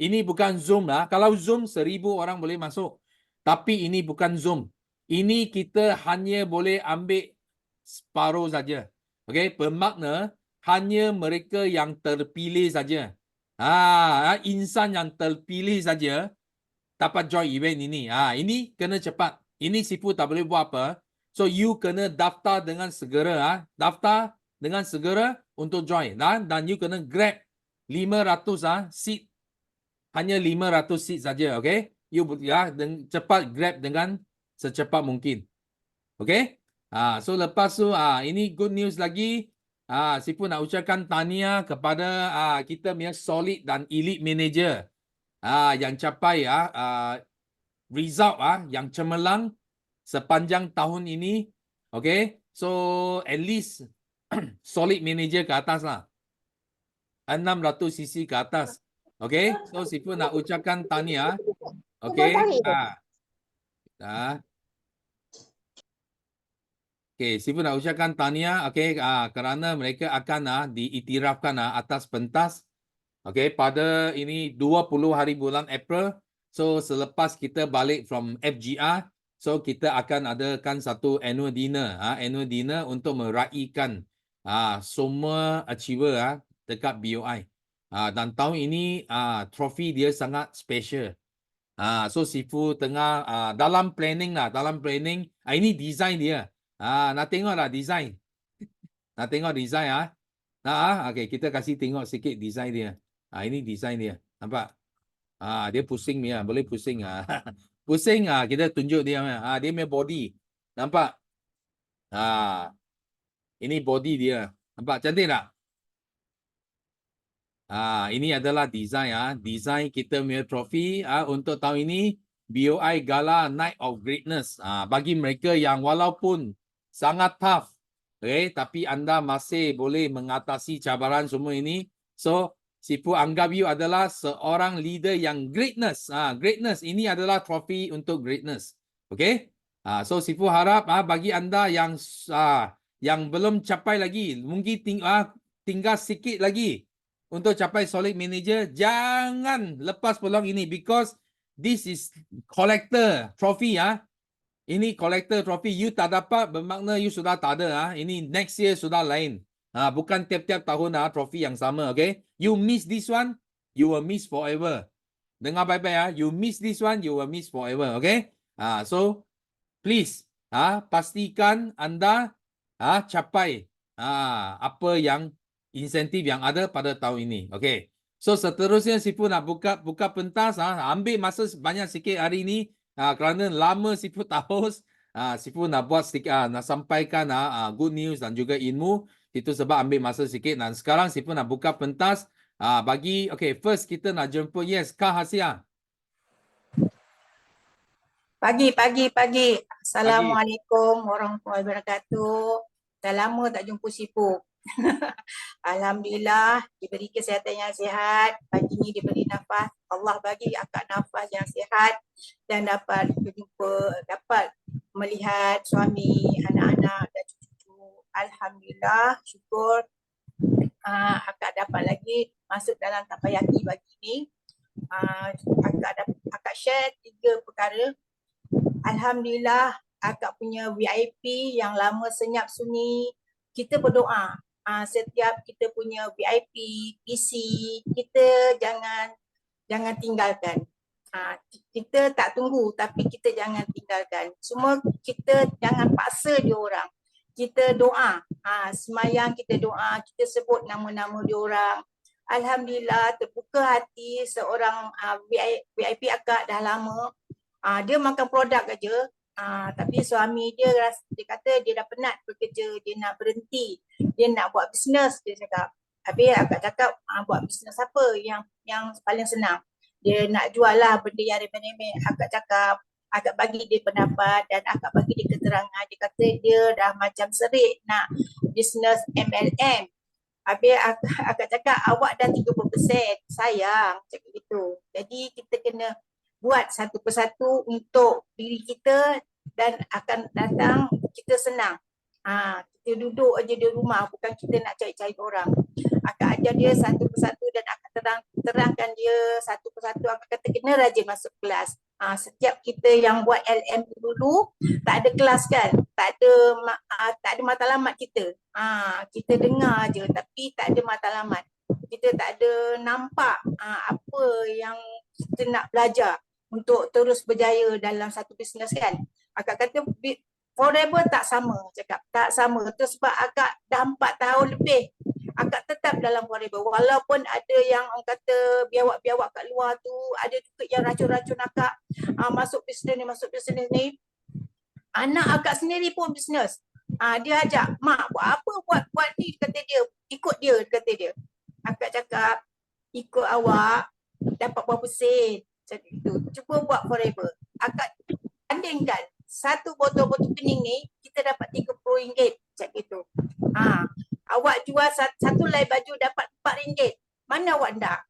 Ini bukan Zoom Kalau Zoom 1,000 orang boleh masuk. Tapi ini bukan Zoom. Ini kita hanya boleh ambil separuh saja. Okay? Bermakna hanya mereka yang terpilih saja. Insan yang terpilih saja dapat join event ini. Ini kena cepat. Ini Sifu tak boleh buat apa. So you kena daftar dengan segera. Daftar dengan segera untuk join. Dan you kena grab 500 seat. Hanya 500 seat saja. Okay? You cepat grab dengan secepat mungkin. Okay? So lepas tu ini good news lagi. Sifu nak ucapkan tahniah kepada kita punya solid dan elite manager yang capai result yang cemerlang sepanjang tahun ini. Okay? So at least solid manager ke atas lah. 600 cc ke atas. Okay? So Sifu nak ucapkan tahniah. Okay? Okay, Sifu nak ucapkan tahniah, kerana mereka akan diiktirafkan atas pentas, pada ini 20 hari bulan April. So selepas kita balik from FGR, so kita akan adakan satu annual dinner untuk meraihkan semua achiever dekat BOI. Dan tahun ini trofi dia sangat special. So Sifu tengah dalam planning. Ini design dia. Nak tengok tak design? Nak tengok design okay, kita kasih tengok sikit design dia. Ini design dia. Nampak? Dia pusing dia, boleh pusing pusing kita tunjuk dia dia punya body. Nampak? Ini body dia. Nampak cantik tak? Ini adalah design design kita punya trofi untuk tahun ini BOI Gala Night of Greatness. Bagi mereka yang walaupun sangat tough, tapi anda masih boleh mengatasi cabaran semua ini. So Sifu anggap you adalah seorang leader yang greatness. Greatness ini adalah trofi untuk greatness. Okay? So Sifu harap bagi anda yang belum capai lagi, mungkin tinggal sikit lagi untuk capai solid manager, jangan lepas peluang ini because this is collector trophy Ini collector trophy, you tak dapat bermakna you sudah tak ada Ini next year sudah lain. Bukan tiap-tiap tahun trophy yang sama, okay? You miss this one, you will miss forever. Dengar baik-baik you miss this one, you will miss forever, okay? So please pastikan anda capai apa yang insentif yang ada pada tahun ini. Okay. So seterusnya Sifu nak buka pentas ambil masa banyak sikit hari ini kerana lama Sifu tak host. Sifu nak buat sikit nak sampaikan good news dan juga ilmu. Itu sebab ambil masa sikit dan sekarang Sifu nak buka pentas first kita nak jemput Kak Hasia. Pagi. Assalamualaikum warahmatullahi wabarakatuh. Dah lama tak jumpa Sifu. Alhamdulillah diberi kesihatan yang sihat. Pagi ni diberi nafas. Allah bagi akak nafas yang sihat dan dapat melihat suami, anak-anak dan cucu. Alhamdulillah, syukur. Akak dapat lagi masuk dalam takoyaki pagi ni. Akak share 3 perkara. Alhamdulillah, akak punya VIP yang lama senyap sunyi, kita berdoa. Setiap kita punya VIP, PC, kita jangan tinggalkan. Kita tak tunggu tapi kita jangan tinggalkan. Semua kita jangan paksa dia orang. Kita doa. Semayang kita doa, kita sebut nama-nama dia orang. Alhamdulillah terbuka hati seorang VIP akak dah lama. Dia makan produk aja. Tapi suami dia kata dia dah penat bekerja, dia nak berhenti, dia nak buat bisnes, dia cakap. Habis akak cakap buat bisnes apa yang paling senang. Dia nak jual lah benda yang remeh-remeh. Akak cakap, akak bagi dia pendapat dan akak bagi dia keterangan. Dia kata dia dah macam serik nak bisnes MLM. Habis akak cakap awak dah 30%, sayang cakap gitu. Jadi kita kena buat satu persatu untuk diri kita dan akan datang kita senang. Kita duduk aja di rumah, bukan kita nak cari-cari orang. Akak ajar dia satu persatu dan akak terangkan dia satu persatu. Akak kata kena rajin masuk kelas. Setiap kita yang buat LM dulu tak ada kelas kan, tak ada matlamat kita. Kita dengar je tapi tak ada matlamat. Kita tak ada nampak apa yang kita nak belajar untuk terus berjaya dalam satu bisnes kan. Akak kata forever tak sama, cakap tak sama. Tu sebab akak dah 4 tahun lebih akak tetap dalam forever. Walaupun ada yang orang kata biawak-biawak kat luar tu, ada juga yang racun-racun akak masuk bisnes ni. Anak akak sendiri pun bisnes. Dia ajak, mak buat apa, buat ni, kata dia. Ikut dia, kata dia. Akak cakap, ikut awak dapat berapa sen. Macam itu. Cuba buat forever. Akak bandingkan satu botol-botol pening ni kita dapat RM30 macam itu. Awak jual satu lai baju dapat RM4. Mana awak nak?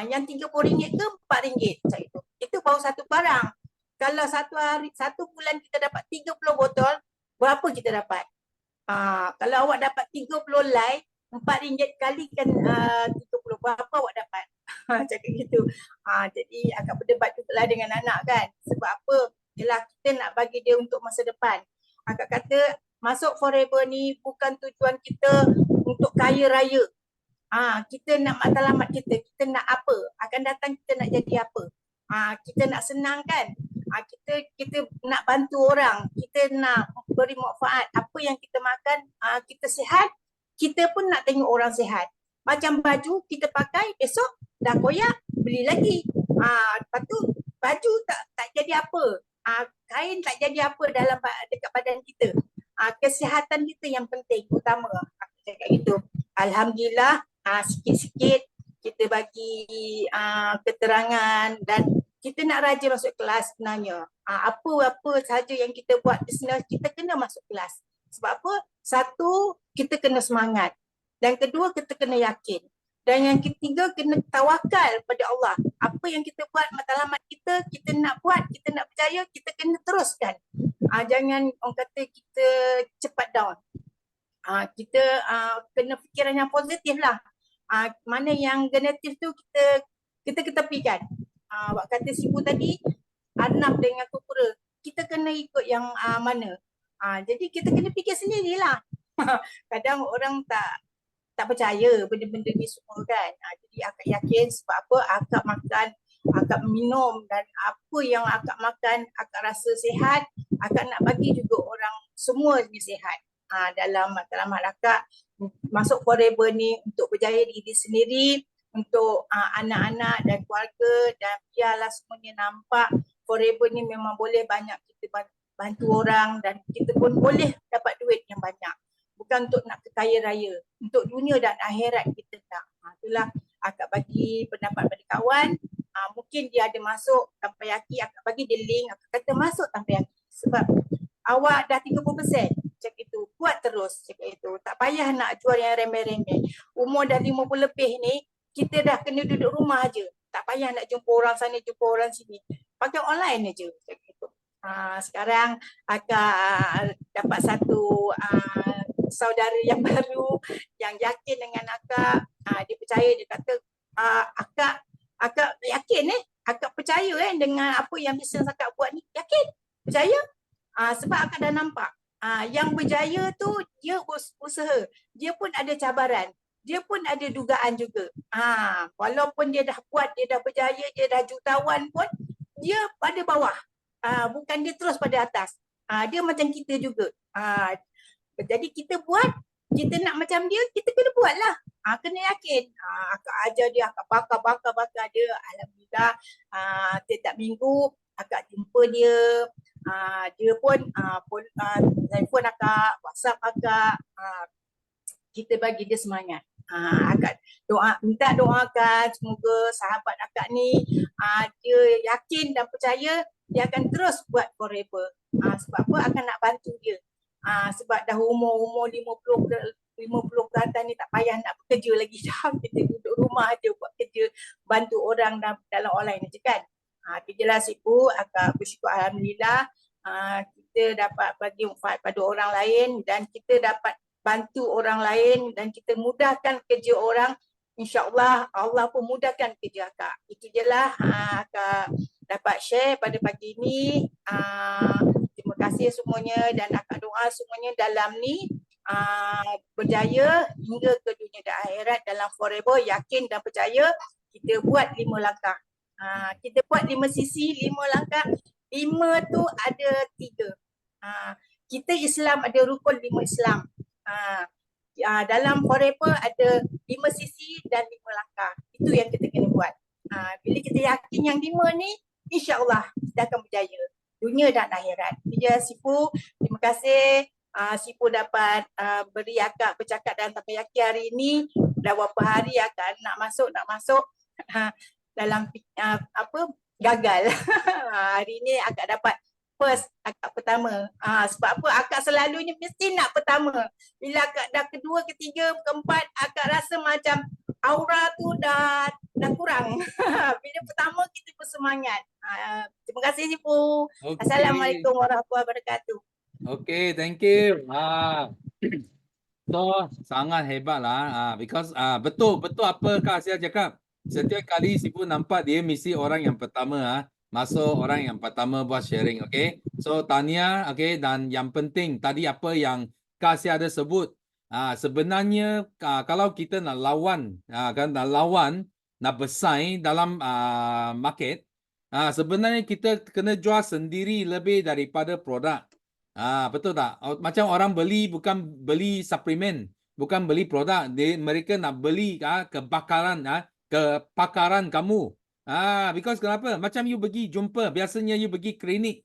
Yang RM30 ke RM4 macam itu. Itu baru satu barang. Kalau satu bulan kita dapat 30 botol, berapa kita dapat? Kalau awak dapat 30 lai, RM4 kalikan 30, berapa awak dapat? Cakap gitu. Jadi akak berdebat jugalah dengan anak kan. Sebab apa? Yelah kita nak bagi dia untuk masa depan. Akak kata masuk forever ni bukan tujuan kita untuk kaya raya. Kita nak matlamat kita nak apa? Akan datang kita nak jadi apa? Kita nak senang kan? Kita nak bantu orang, kita nak beri manfaat. Apa yang kita makan, kita sihat, kita pun nak tengok orang sihat. Macam baju kita pakai, besok dah koyak, beli lagi. Lepas tu baju tak jadi apa. Kain tak jadi apa dalam dekat badan kita. Kesihatan kita yang penting, utama. Aku cakap gitu. Alhamdulillah, sikit-sikit kita bagi keterangan dan kita nak rajin masuk kelas sebenarnya. Apa-apa sahaja yang kita buat bisnes, kita kena masuk kelas. Sebab apa? Satu, kita kena semangat. Dan kedua, kita kena yakin. Dan yang ketiga, kena tawakal pada Allah. Apa yang kita buat, matlamat kita nak buat, kita nak percaya, kita kena teruskan. Jangan orang kata kita cepat down. Kita kena fikiran yang positif lah. Mana yang negatif tu kita ketepikan. Awak kata sibu tadi, Arnab dengan Kukura. Kita kena ikut yang mana. Jadi kita kena fikir sendirilah. Kadang orang tak percaya benda-benda ni semua kan. Jadi akak yakin sebab apa akak makan, akak minum dan apa yang akak makan, akak rasa sihat, akak nak bagi juga orang semua sihat. Dalam matlamat akak masuk forever ni untuk berjaya diri sendiri, untuk anak-anak dan keluarga dan biarlah semuanya nampak forever ni memang boleh banyak kita bantu orang dan kita pun boleh dapat duit yang banyak. Bukan untuk nak kekaya raya, untuk dunia dan akhirat kita tak. Itulah akak bagi pendapat pada kawan. Mungkin dia ada masuk tanpa yaki, akak bagi dia link, akak kata masuk tanpa yaki. Sebab awak dah 30%, cakap itu, buat terus cakap itu. Tak payah nak jual yang remeh-remeh. Umur dah 50 lebih ni, kita dah kena duduk rumah aje. Tak payah nak jumpa orang sana, jumpa orang sini. Pakai online aje cakap itu. Sekarang akak dapat satu saudara yang baru yang yakin dengan akak. Dia percaya, dia kata akak yakin akak percaya dengan apa yang bisnes akak buat ni. Yakin? Percaya? Sebab akak dah nampak. Yang berjaya tu dia usaha. Dia pun ada cabaran. Dia pun ada dugaan juga. Walaupun dia dah buat, dia dah berjaya, dia dah jutawan pun, dia pada bawah. Bukan dia terus pada atas. Dia macam kita juga. Jadi kita buat, kita nak macam dia, kita kena buat lah. Kena yakin. Akak ajar dia, akak bakar dia. Alhamdulillah, setiap minggu akak jumpa dia. Dia pun telefon akak, WhatsApp akak. Kita bagi dia semangat. Akak minta doakan semoga sahabat akak ni dia yakin dan percaya dia akan terus buat forever. Sebab apa? Akan nak bantu dia. Sebab dah umur 50 ke atas ni tak payah nak bekerja lagi dah. Kita duduk rumah je buat kerja, bantu orang dalam online je kan. Itu je lah Sifu. Akak bersyukur Alhamdulillah kita dapat bagi manfaat pada orang lain dan kita dapat bantu orang lain dan kita mudahkan kerja orang. InsyaAllah Allah pun mudahkan kerja akak. Itu je lah akak dapat share pada pagi ini. Terima kasih semuanya dan akak doa semuanya dalam ni berjaya hingga ke dunia dan akhirat dalam forever, yakin dan percaya. Kita buat 5 langkah. Kita buat 5 sisi, 5 langkah. 5 tu ada 3. Kita Islam ada rukun 5 Islam. Dalam forever ada 5 sisi dan 5 langkah. Itu yang kita kena buat. Bila kita yakin yang 5 ni, insyaAllah kita akan berjaya. Dunia dan akhirat. Itu je Sifu. Terima kasih. Sifu dapat beri akak bercakap dalam Takoyaki hari ini. Dah berapa hari akak nak masuk dalam gagal. Hari ini akak dapat first, akak pertama. Sebab apa? Akak selalunya mesti nak pertama. Bila akak dah kedua, ketiga, keempat, akak rasa macam aura tu dah kurang. Bila pertama kita bersemangat. Terima kasih Sifu. Okay. Assalamualaikum warahmatullahi wabarakatuh. Okay, thank you. So sangat hebat lah. Because betul apa Kak Asia cakap. Setiap kali Sifu nampak dia mesti orang yang pertama masuk orang yang pertama buat sharing. Okay. So Tania, okay, dan yang penting tadi apa yang Kak Asia ada sebut. Sebenarnya kalau kita nak lawan, nak bersaing dalam market, sebenarnya kita kena jual sendiri lebih daripada produk. Betul tak? Macam orang beli bukan beli suplemen, bukan beli produk. Mereka nak beli kepakaran kamu. Because kenapa? Macam you pergi jumpa, biasanya you pergi klinik.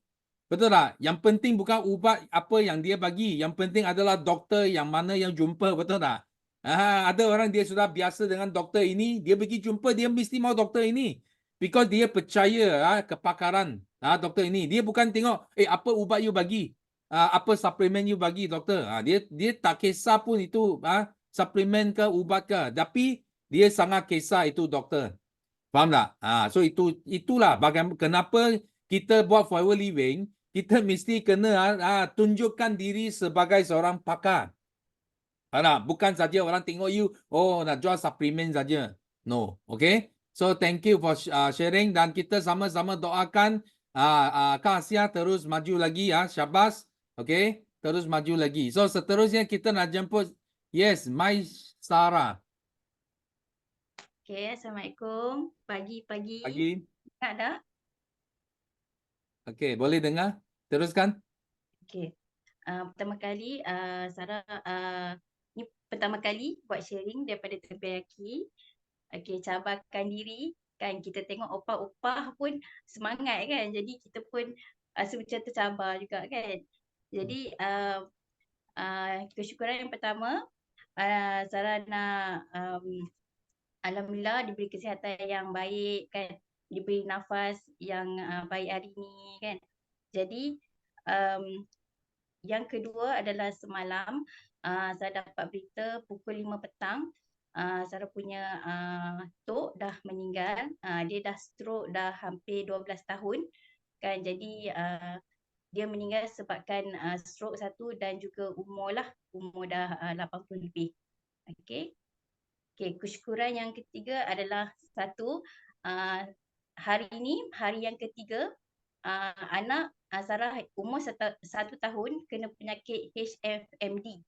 Betul tak? Yang penting bukan ubat apa yang dia bagi. Yang penting adalah doktor yang mana yang jumpa. Betul tak? Ada orang dia sudah biasa dengan doktor ini, dia pergi jumpa, dia mesti mau doktor ini. Because dia percaya kepakaran doktor ini. Dia bukan tengok, apa ubat you bagi. Apa suplemen you bagi doktor. Dia tak kisah pun itu suplemen ke ubat ke. Tapi dia sangat kisah itu doktor. Faham tak? So itulah kenapa kita buat forever living, kita mesti kena tunjukkan diri sebagai seorang pakar. Bukan saja orang tengok you, nak jual suplemen saja. No, okay? So thank you for sharing dan kita sama-sama doakan Kak Asia terus maju lagi Syabas. Okay, terus maju lagi. So seterusnya kita nak jemput Mai Sarah. Okay, Assalamualaikum. Pagi. Pagi. Dengar dah? Okay, boleh dengar? Teruskan. Okay. Pertama kali Sarah ni pertama kali buat sharing daripada Takoyaki. Okay, cabarkan diri. Kan kita tengok opah-opah pun semangat kan. Jadi kita pun rasa macam tercabar juga kan. Jadi kesyukuran yang pertama, Sarah nak Alhamdulillah diberi kesihatan yang baik kan, diberi nafas yang baik hari ni kan. Jadi yang kedua adalah semalam saya dapat berita pukul 5 petang Sarah punya tok dah meninggal. Dia dah stroke dah hampir 12 tahun kan. Jadi dia meninggal sebabkan stroke satu dan juga umur dah 80 lebih. Okey. Okey, kesyukuran yang ketiga adalah satu, hari ini hari yang ketiga, anak Sarah umur 1 tahun kena penyakit HFMD.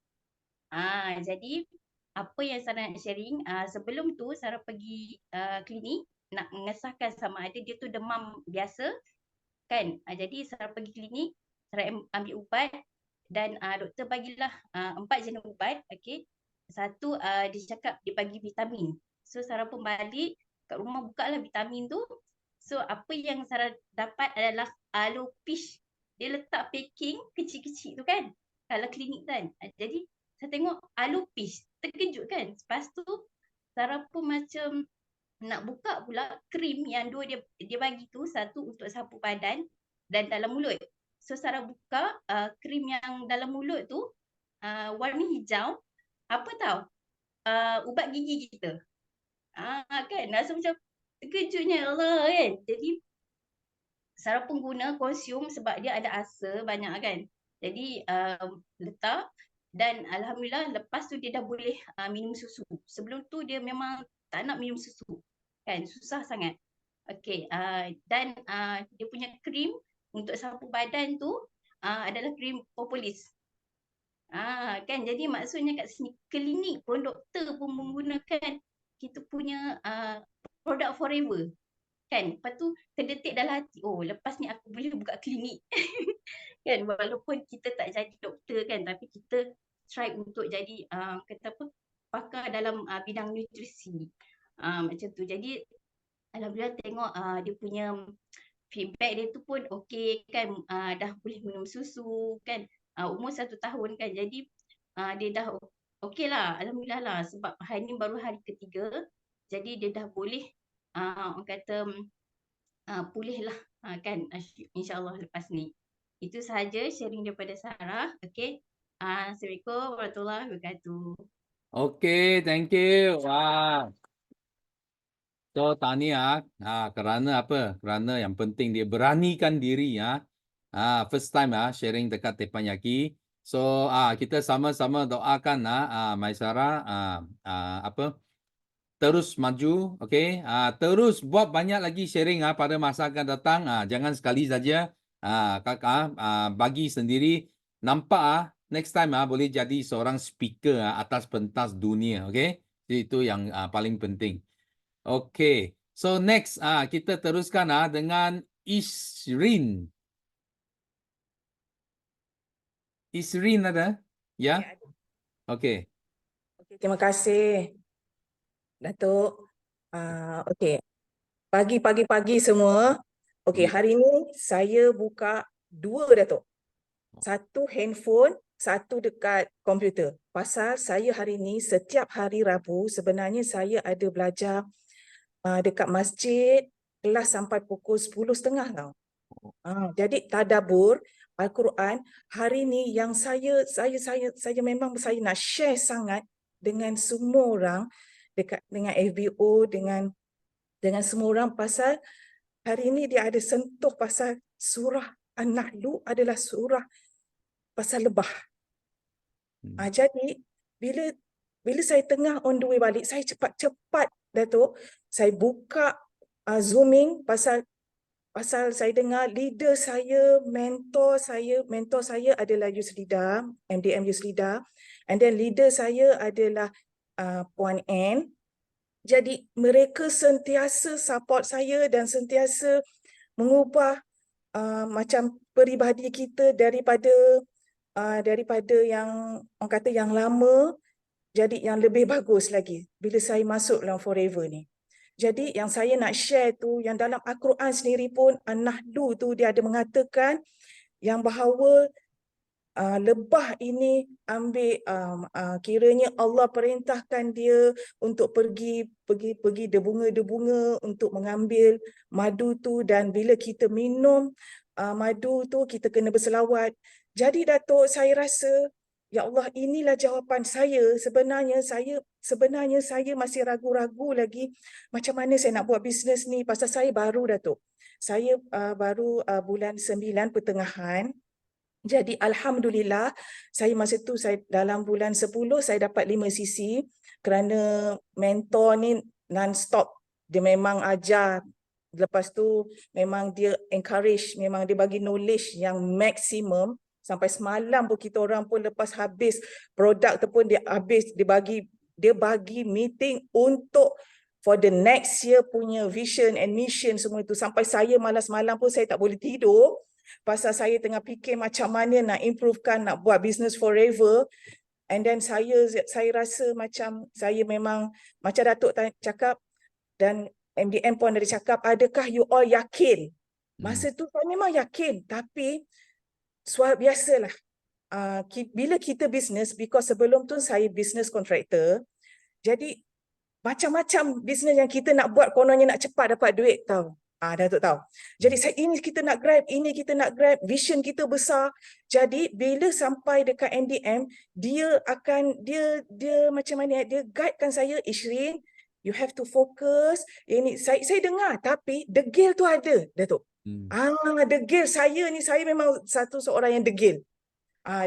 Jadi apa yang Sarah nak sharing, sebelum tu Sarah pergi klinik nak mengesahkan sama ada dia tu demam biasa kan. Jadi Sarah pergi klinik, Sarah ambil ubat dan doktor bagilah 4 jenis ubat. Okey. Satu dia cakap dia bagi vitamin. So Sarah pun balik kat rumah bukalah vitamin tu. So apa yang Sarah dapat adalah Alopecia. Dia letak packing kecil-kecil tu kan. Kalau klinik kan. Jadi saya tengok Alopecia. Terkejut kan. Lepas tu Sarah pun macam nak buka pula krim yang dua dia bagi tu, satu untuk sapu badan dan dalam mulut. So Sarah buka krim yang dalam mulut tu warna hijau, apa tahu? Ubat gigi kita. Kan rasa macam terkejutnya Allah kan. Jadi Sarah pun guna consume sebab dia ada asa banyak kan. Jadi letak dan alhamdulillah lepas tu dia dah boleh minum susu. Sebelum tu dia memang tak nak minum susu. Kan susah sangat. Okey, dan dia punya krim untuk sapu badan tu adalah krim propolis. Kan jadi maksudnya kat sini klinik pun doktor pun menggunakan kita punya produk forever. Kan, lepas tu terdetik dalam hati, oh lepas ni aku boleh buka klinik. Kan, walaupun kita tak jadi doktor kan, tapi kita try untuk jadi kata apa, pakar dalam bidang nutrisi. Macam tu. Jadi alhamdulillah tengok dia punya feedback dia tu pun okey kan, dah boleh minum susu kan, umur 1 tahun kan. Jadi dia dah okey lah, alhamdulillah lah, sebab hari ni baru hari ketiga. Jadi dia dah boleh orang kata pulih lah kan, insyaAllah lepas ni. Itu sahaja sharing daripada Sarah. Okay. Assalamualaikum warahmatullahi wabarakatuh. Okay, thank you. Wah. So tahniah kerana apa? Kerana yang penting dia beranikan diri ya. First time sharing dekat Teppanyaki. So kita sama-sama doakan Maisara apa? Terus maju, okay? Terus buat banyak lagi sharing pada masa akan datang. Jangan sekali saja kakak bagi sendiri. Nampak next time boleh jadi seorang speaker atas pentas dunia, okay? Itu yang paling penting. Okay, so next kita teruskan dengan Isrin. Isrin ada? Ya? Okay. Okay, terima kasih Datuk. Okey. Pagi semua. Okey, hari ini saya buka dua Datuk. Satu handphone, satu dekat komputer. Pasal saya hari ini setiap hari Rabu sebenarnya saya ada belajar dekat masjid kelas sampai pukul 10.30 tau. Jadi tadabbur Al-Quran hari ni yang saya memang saya nak share sangat dengan semua orang dekat dengan FBO dengan semua orang pasal hari ni dia ada sentuh pasal surah An-Nahl adalah surah pasal lebah. Jadi bila saya tengah on the way balik saya cepat-cepat Datuk saya buka zooming pasal saya dengar leader saya, mentor saya adalah Yuslida, MDM Yuslida, and then leader saya adalah Puan Ann. Jadi mereka sentiasa support saya dan sentiasa mengubah macam peribadi kita daripada yang orang kata yang lama jadi yang lebih bagus lagi bila saya masuk dalam Forever ni. Jadi yang saya nak share tu yang dalam Al-Quran sendiri pun An-Nahl tu dia ada mengatakan yang bahawa lebah ini ambil kiranya Allah perintahkan dia untuk pergi debunga untuk mengambil madu tu dan bila kita minum madu tu kita kena berselawat. Jadi Datuk saya rasa ya Allah inilah jawapan saya. Sebenarnya saya masih ragu-ragu lagi macam mana saya nak buat bisnes ni pasal saya baru Datuk. Saya baru bulan 9 pertengahan Jadi alhamdulillah saya masa tu saya dalam bulan 10 saya dapat 5 CC kerana mentor ni non-stop. Dia memang ajar. Lepas tu memang dia encourage, memang dia bagi knowledge yang maksimum. Sampai semalam pun kita orang pun lepas habis produk tu pun dia habis, dia bagi meeting untuk for the next year punya vision and mission semua itu. Sampai saya malam-malam pun saya tak boleh tidur. Pasal saya tengah fikir macam mana nak improvekan, nak buat business forever. And then saya rasa macam saya memang, macam Datuk cakap dan MDM pun ada cakap, adakah you all yakin? Masa tu saya memang yakin, tapi biasalah. Bila kita business, because sebelum tu saya business contractor, jadi macam-macam bisnes yang kita nak buat kononnya nak cepat dapat duit tau. Datuk tahu. Jadi ini kita nak grab, ini kita nak grab, vision kita besar. Jadi bila sampai dekat MDM, dia macam mana, dia guidekan saya, Ishrin, you have to focus. Ini saya dengar, tapi degil tu ada, Datuk. Degil saya memang seorang yang degil.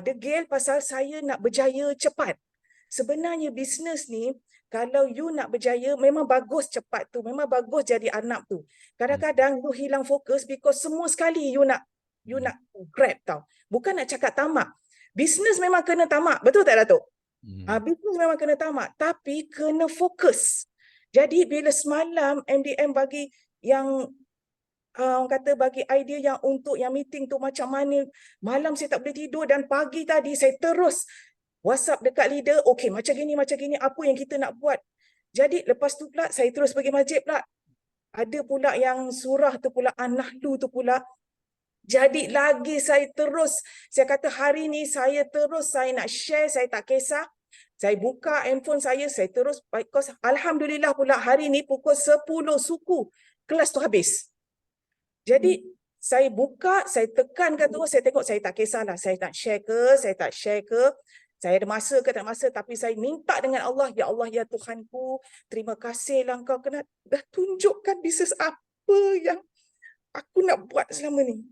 Degil pasal saya nak berjaya cepat. Sebenarnya bisnes ni, kalau you nak berjaya, memang bagus cepat tu. Memang bagus jadi anak tu. Kadang-kadang you hilang fokus because semua sekali you nak grab tau. Bukan nak cakap tamak. Bisnes memang kena tamak. Betul tak, Datuk? Bisnes memang kena tamak. Tapi kena fokus. Jadi bila semalam MDM bagi yang orang kata bagi idea yang untuk yang meeting tu macam mana, malam saya tak boleh tidur dan pagi tadi saya terus WhatsApp dekat leader, okey macam gini, apa yang kita nak buat. Jadi lepas tu pula saya terus pergi masjid pula. Ada pula yang surah tu pula, An-Nahlu tu pula. Jadi lagi saya kata hari ni saya nak share, saya tak kisah. Saya buka handphone saya terus, because alhamdulillah pula hari ni pukul 10 suku kelas tu habis. Jadi saya buka, saya tekankan tu, saya tengok, saya tak kisahlah, saya nak share ke, saya tak share ke. Saya ada masa ke tak masa, tapi saya minta dengan Allah, ya Allah, ya Tuhanku, terima kasihlah Engkau kena dah tunjukkan bisnes apa yang aku nak buat selama ni.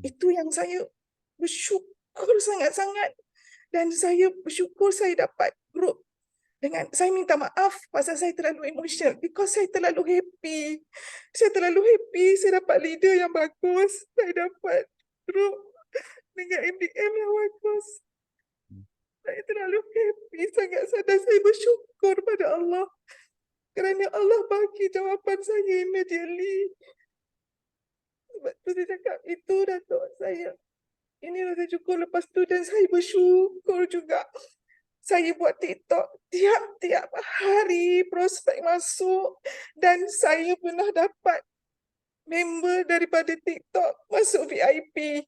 Itu yang saya bersyukur sangat-sangat. Dan saya bersyukur saya dapat grup. Saya minta maaf pasal saya terlalu emotional, because saya terlalu happy. Saya dapat leader yang bagus, saya dapat grup dengan MDM yang bagus. Saya terlalu happy sangat-sangat dan saya bersyukur pada Allah kerana Allah bagi jawapan saya immediately. Sebab tu saya cakap itu, Datuk, saya ini rasa syukur. Lepas tu dan saya bersyukur juga. Saya buat TikTok tiap-tiap hari, prospek masuk, dan saya pernah dapat member daripada TikTok masuk VIP.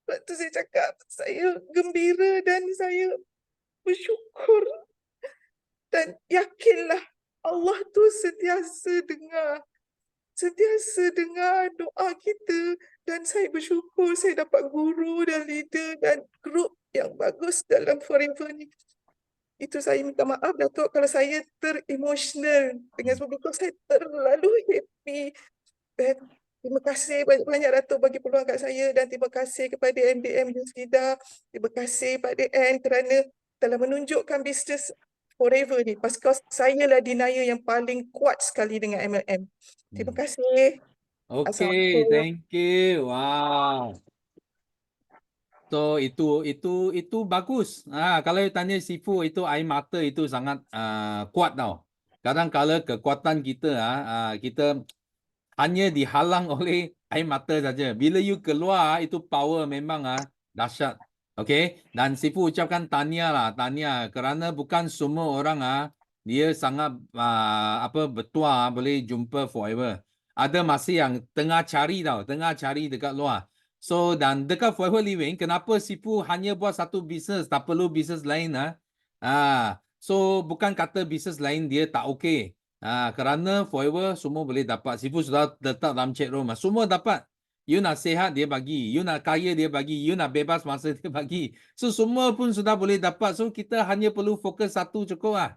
Sebab tu saya cakap, saya gembira dan saya bersyukur. Dan yakinlah Allah tu sentiasa dengar doa kita. Dan saya bersyukur saya dapat guru dan leader dan grup yang bagus dalam Forever ni. Itu saya minta maaf, Datuk, kalau saya teremosional dengan sebab itu saya terlalu happy. Dan terima kasih banyak-banyak, Datuk, bagi peluang kat saya, dan terima kasih kepada MDM Yusida. Terima kasih pada Anne kerana telah menunjukkan bisnes Forever ni. Pasal saya lah denier yang paling kuat sekali dengan MLM. Terima kasih. Okay, Assalamualaikum. thank you. Wow. So itu bagus. Kalau you tanya Sifu, itu air mata itu sangat kuat tau. Kadang-kala kekuatan kita kita hanya dihalang oleh air mata saja. Bila you keluar, itu power memang dahsyat. Okay, dan Sifu ucapkan tahniah lah, tahniah, kerana bukan semua orang dia sangat bertuah boleh jumpa Forever. Ada masih yang tengah cari tau, tengah cari dekat luar. So dan dekat Forever Living, kenapa Sifu hanya buat satu bisnes, tak perlu bisnes lain so bukan kata bisnes lain dia tak okey. Kerana Forever semua boleh dapat. Sifu sudah letak dalam chat room, semua dapat. You nak sihat, dia bagi. You nak kaya, dia bagi. You nak bebas masa, dia bagi. So semua pun sudah boleh dapat. So kita hanya perlu fokus satu cukup lah.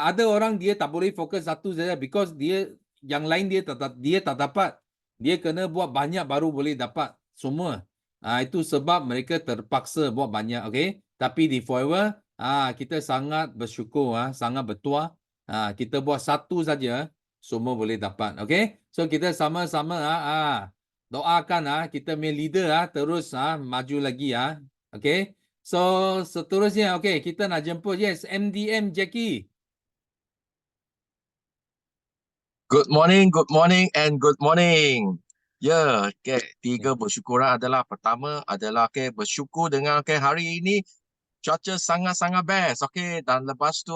Ada orang dia tak boleh fokus satu saja, because dia yang lain dia tak dapat. Dia kena buat banyak baru boleh dapat semua. Itu sebab mereka terpaksa buat banyak, okey. Tapi di Forever, kita sangat bersyukur, sangat bertuah. Kita buat satu saja, semua boleh dapat, okey. So kita sama-sama doakan kita punya leader terus maju lagi okey. So seterusnya, okey, kita nak jemput MDM Jackie. Good morning and good morning. Ya, tiga bersyukuran adalah pertama adalah bersyukur dengan hari ini cuaca sangat-sangat best. Dan lepas tu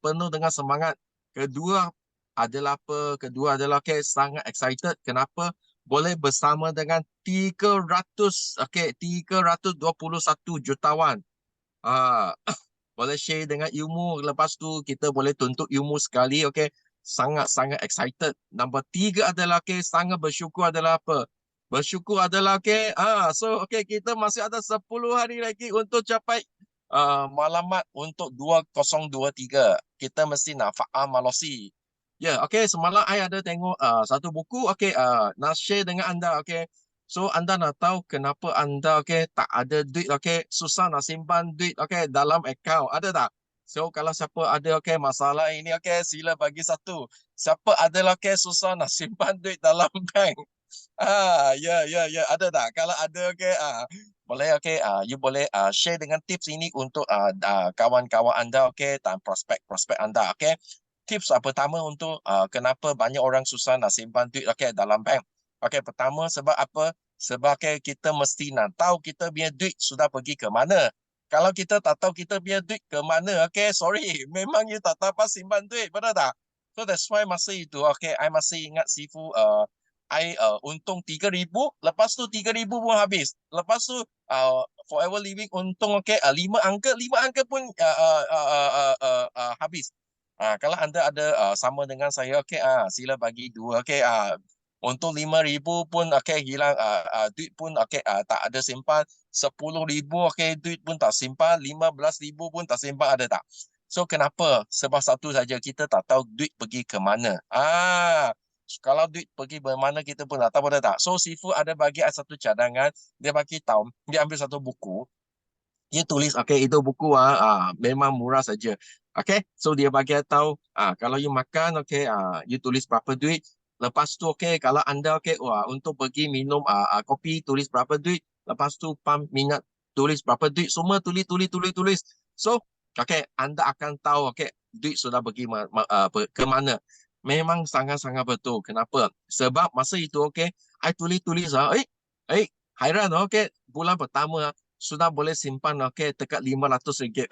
penuh dengan semangat. Kedua adalah apa? Kedua adalah sangat excited. Kenapa? Boleh bersama dengan 321 jutawan. Boleh share dengan ilmu. Lepas tu kita boleh tuntut ilmu sekali. Sangat-sangat excited. Nombor 3 adalah sangat bersyukur adalah apa? Bersyukur adalah kita masih ada 10 hari lagi untuk capai malamat untuk 2023. Kita mesti nak fa'al malosi. Ya, semalam I ada tengok satu buku nak share dengan anda. So anda nak tahu kenapa anda tak ada duit, susah nak simpan duit dalam akaun. Ada tak? So kalau siapa ada masalah ini sila bagi satu. Siapa adalah susah nak simpan duit dalam bank? Ya ada tak? Kalau ada boleh you boleh share dengan tips ini untuk kawan-kawan anda dan prospek anda. Tips pertama untuk kenapa banyak orang susah nak simpan duit dalam bank. Pertama sebab apa? Sebab kita mesti nak tahu kita punya duit sudah pergi ke mana. Kalau kita tak tahu kita punya duit ke mana, sorry, memang you tak dapat simpan duit, betul tak? So that's why masa itu, I masih ingat Sifu, I untung 3,000, lepas tu 3,000 pun habis. Lepas tu Forever Living untung 5 angka pun habis. Kalau anda ada sama dengan saya, sila bagi 2, untuk 5,000 pun hilang, duit pun tak ada simpan. 10,000 duit pun tak simpan. 15,000 pun tak simpan, ada tak? So kenapa? Sebab satu saja, kita tak tahu duit pergi ke mana. Kalau duit pergi ke mana kita pun tak tahu, ada tak? So Sifu ada bagi satu cadangan, dia bagi tahu, dia ambil satu buku. Dia tulis itu buku memang murah saja. So dia bagi tahu kalau you makan you tulis berapa duit. Lepas tu kalau anda untuk pergi minum kopi tulis berapa duit. Lepas tu pam minyak tulis berapa duit. Semua tulis. So anda akan tahu duit sudah pergi ke mana. Memang sangat-sangat betul. Kenapa? Sebab masa itu I tulis hairan bulan pertama sudah boleh simpan dekat RM500.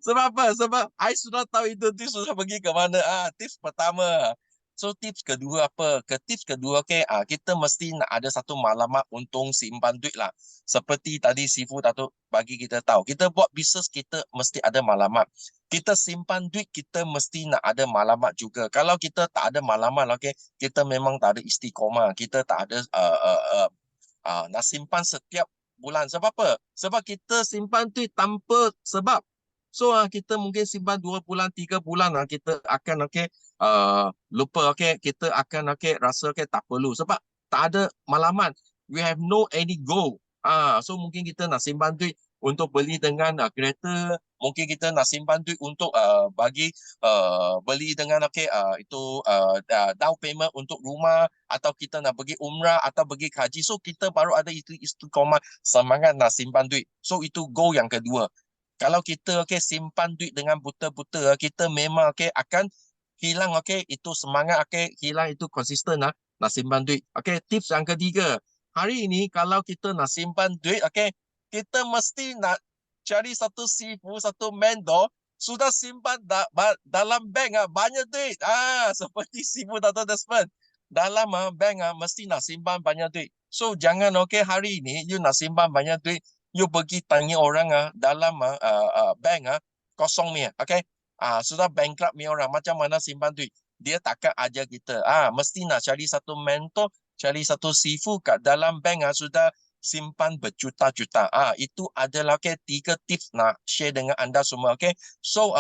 Sebab apa? Sebab I sudah tahu itu tips sudah pergi ke mana. Tips pertama. So tips kedua apa? Tips kedua kita mesti nak ada satu maklumat untung simpan duit lah. Seperti tadi Sifu Datuk bagi kita tahu. Kita buat bisnes kita mesti ada maklumat. Kita simpan duit kita mesti nak ada maklumat juga. Kalau kita tak ada maklumat kita memang tak ada istiqomah. Kita tak ada nak simpan setiap bulan. Sebab apa? Sebab kita simpan duit tanpa sebab. So kita mungkin simpan 2 bulan, 3 bulan kita akan lupa kita akan rasa tak perlu sebab tak ada maklumat. We have no any goal. So mungkin kita nak simpan duit untuk beli dengan kereta, mungkin kita nak simpan duit untuk beli dengan down payment untuk rumah, atau kita nak pergi umrah atau pergi haji. So kita baru ada itu istiqomah semangat nak simpan duit. So itu goal yang kedua. Kalau kita simpan duit dengan buta-buta, kita memang akan hilang itu semangat, hilang itu konsisten nak simpan duit. Tips yang ketiga. Hari ini kalau kita nak simpan duit, kita mesti nak cari satu Sifu, satu mentor sudah simpan dalam bank banyak duit. Seperti Sifu Dato' Desmond. Dalam bank mesti nak simpan banyak duit. So jangan hari ini you nak simpan banyak duit, you pergi tanya orang dalam bank kosong ni. Sudah bankrupt ni orang, macam mana simpan duit? Dia takkan ajar kita. Mesti nak cari satu mentor, cari satu Sifu kat dalam bank sudah simpan berjuta-juta. Itu adalah okay, 3 tips nak share dengan anda semua. Okay, so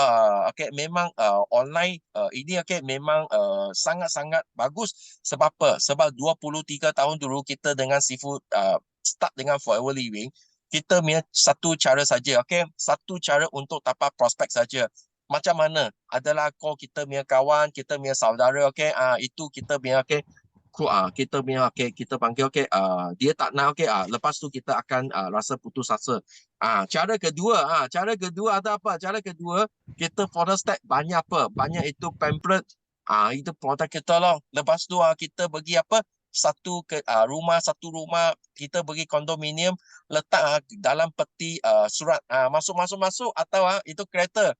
okay, memang online ini okay, memang sangat-sangat bagus. Sebab apa? Sebab 23 tahun dulu kita dengan Sifu start dengan Forever Living, kita punya satu cara saja, okay, satu cara untuk dapat prospek saja. Macam mana? Adalah call kita punya kawan, kita punya saudara, okay, itu kita punya okay, kita punya okay, kita panggil okay, dia tak nak okay, lepas tu kita akan rasa putus asa. Cara kedua ada apa? Cara kedua, kita for the step banyak apa? Banyak itu pamphlet, itu produk kita lah. Lepas tu kita bagi apa? Satu satu rumah kita bagi kondominium, letak dalam peti surat, masuk atau itu kereta.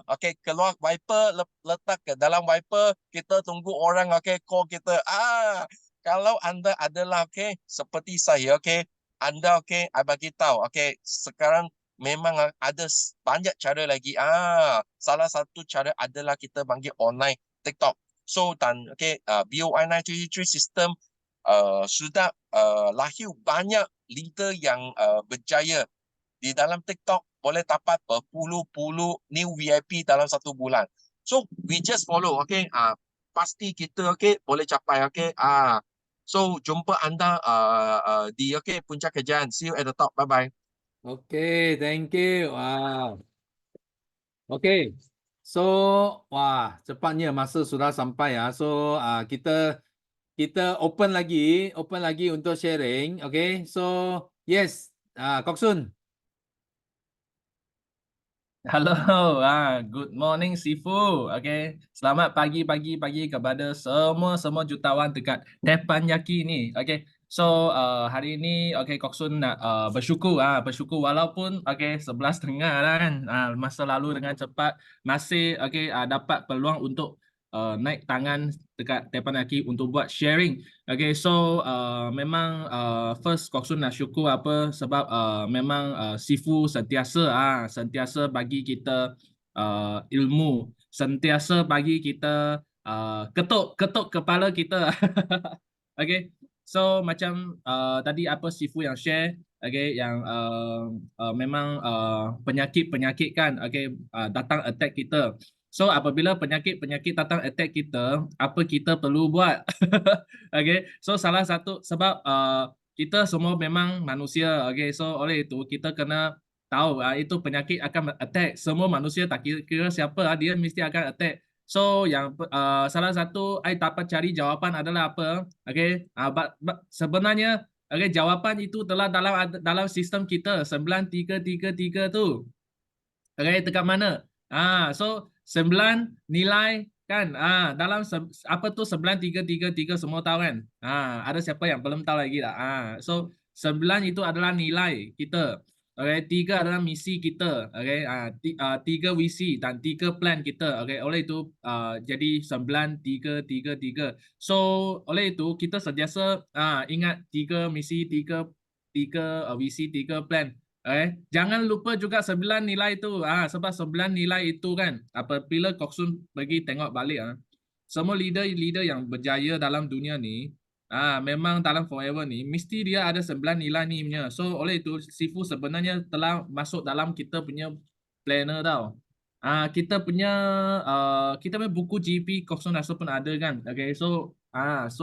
Okay, keluar wiper, letak ke dalam wiper, kita tunggu orang okay, call kita. Kalau anda adalah okay, seperti saya, okay, anda okay, I bagi tahu, okay, sekarang memang ada banyak cara lagi. Salah satu cara adalah kita panggil online TikTok. So dan okay, BOI 933 system sudah lahir banyak leader yang berjaya di dalam TikTok, boleh dapat berpuluh-puluh new VIP dalam satu bulan. So we just follow, okay. Pasti kita okay boleh capai, okay. So jumpa anda di okay Puncak Kejayaan. See you at the top. Bye bye. Okay, thank you. Wow. Okay. So, wah, cepatnya masa sudah sampai ya. So, kita open lagi untuk sharing. Okay. So, yes, Kok Sun. Halo, good morning Sifu. Okay, selamat pagi kepada semua jutawan dekat Teppanyaki ni. Okay, so hari ini okay Kok Sun nak bersyukur walaupun okay 11.30 kan, masa lalu dengan cepat, masih okay dapat peluang untuk naik tangan dekat Teppanyaki untuk buat sharing. Okay, so memang first Kok Sun nak syukur apa sebab memang Sifu sentiasa bagi kita ilmu, sentiasa bagi kita ketuk kepala kita. Okay, so macam tadi apa Sifu yang share, okay, yang memang penyakit kan, okay, datang attack kita. So apabila penyakit datang attack kita, apa kita perlu buat? Okay, so salah satu sebab kita semua memang manusia, okay, so oleh itu kita kena tahu itu penyakit akan attack semua manusia, tak kira siapa dia mesti akan attack. So yang salah satu I dapat cari jawapan adalah apa? Okay, sebenarnya okay, jawapan itu telah dalam sistem kita 9333 tu. Okay, dekat mana? So 9 nilai kan, dalam apa tu 9333 semua tahu kan? Ada siapa yang belum tahu lagi tak? So 9 itu adalah nilai kita. Okay, 3 adalah misi kita. Okay, 3 visi dan 3 plan kita. Okay, oleh itu jadi 9333. So oleh itu kita sentiasa ingat 3 misi, 3 visi, 3 plan. Jangan lupa juga 9 nilai itu. Sebab 9 nilai itu kan, apabila Kok Sun pergi tengok balik, semua leader yang berjaya dalam dunia ni, memang dalam Forever ni, mesti dia ada 9 nilai ni punya. So oleh itu Sifu sebenarnya telah masuk dalam kita punya planner tau. Kita punya buku GP Kok Sun rasa pun ada kan. Okay, so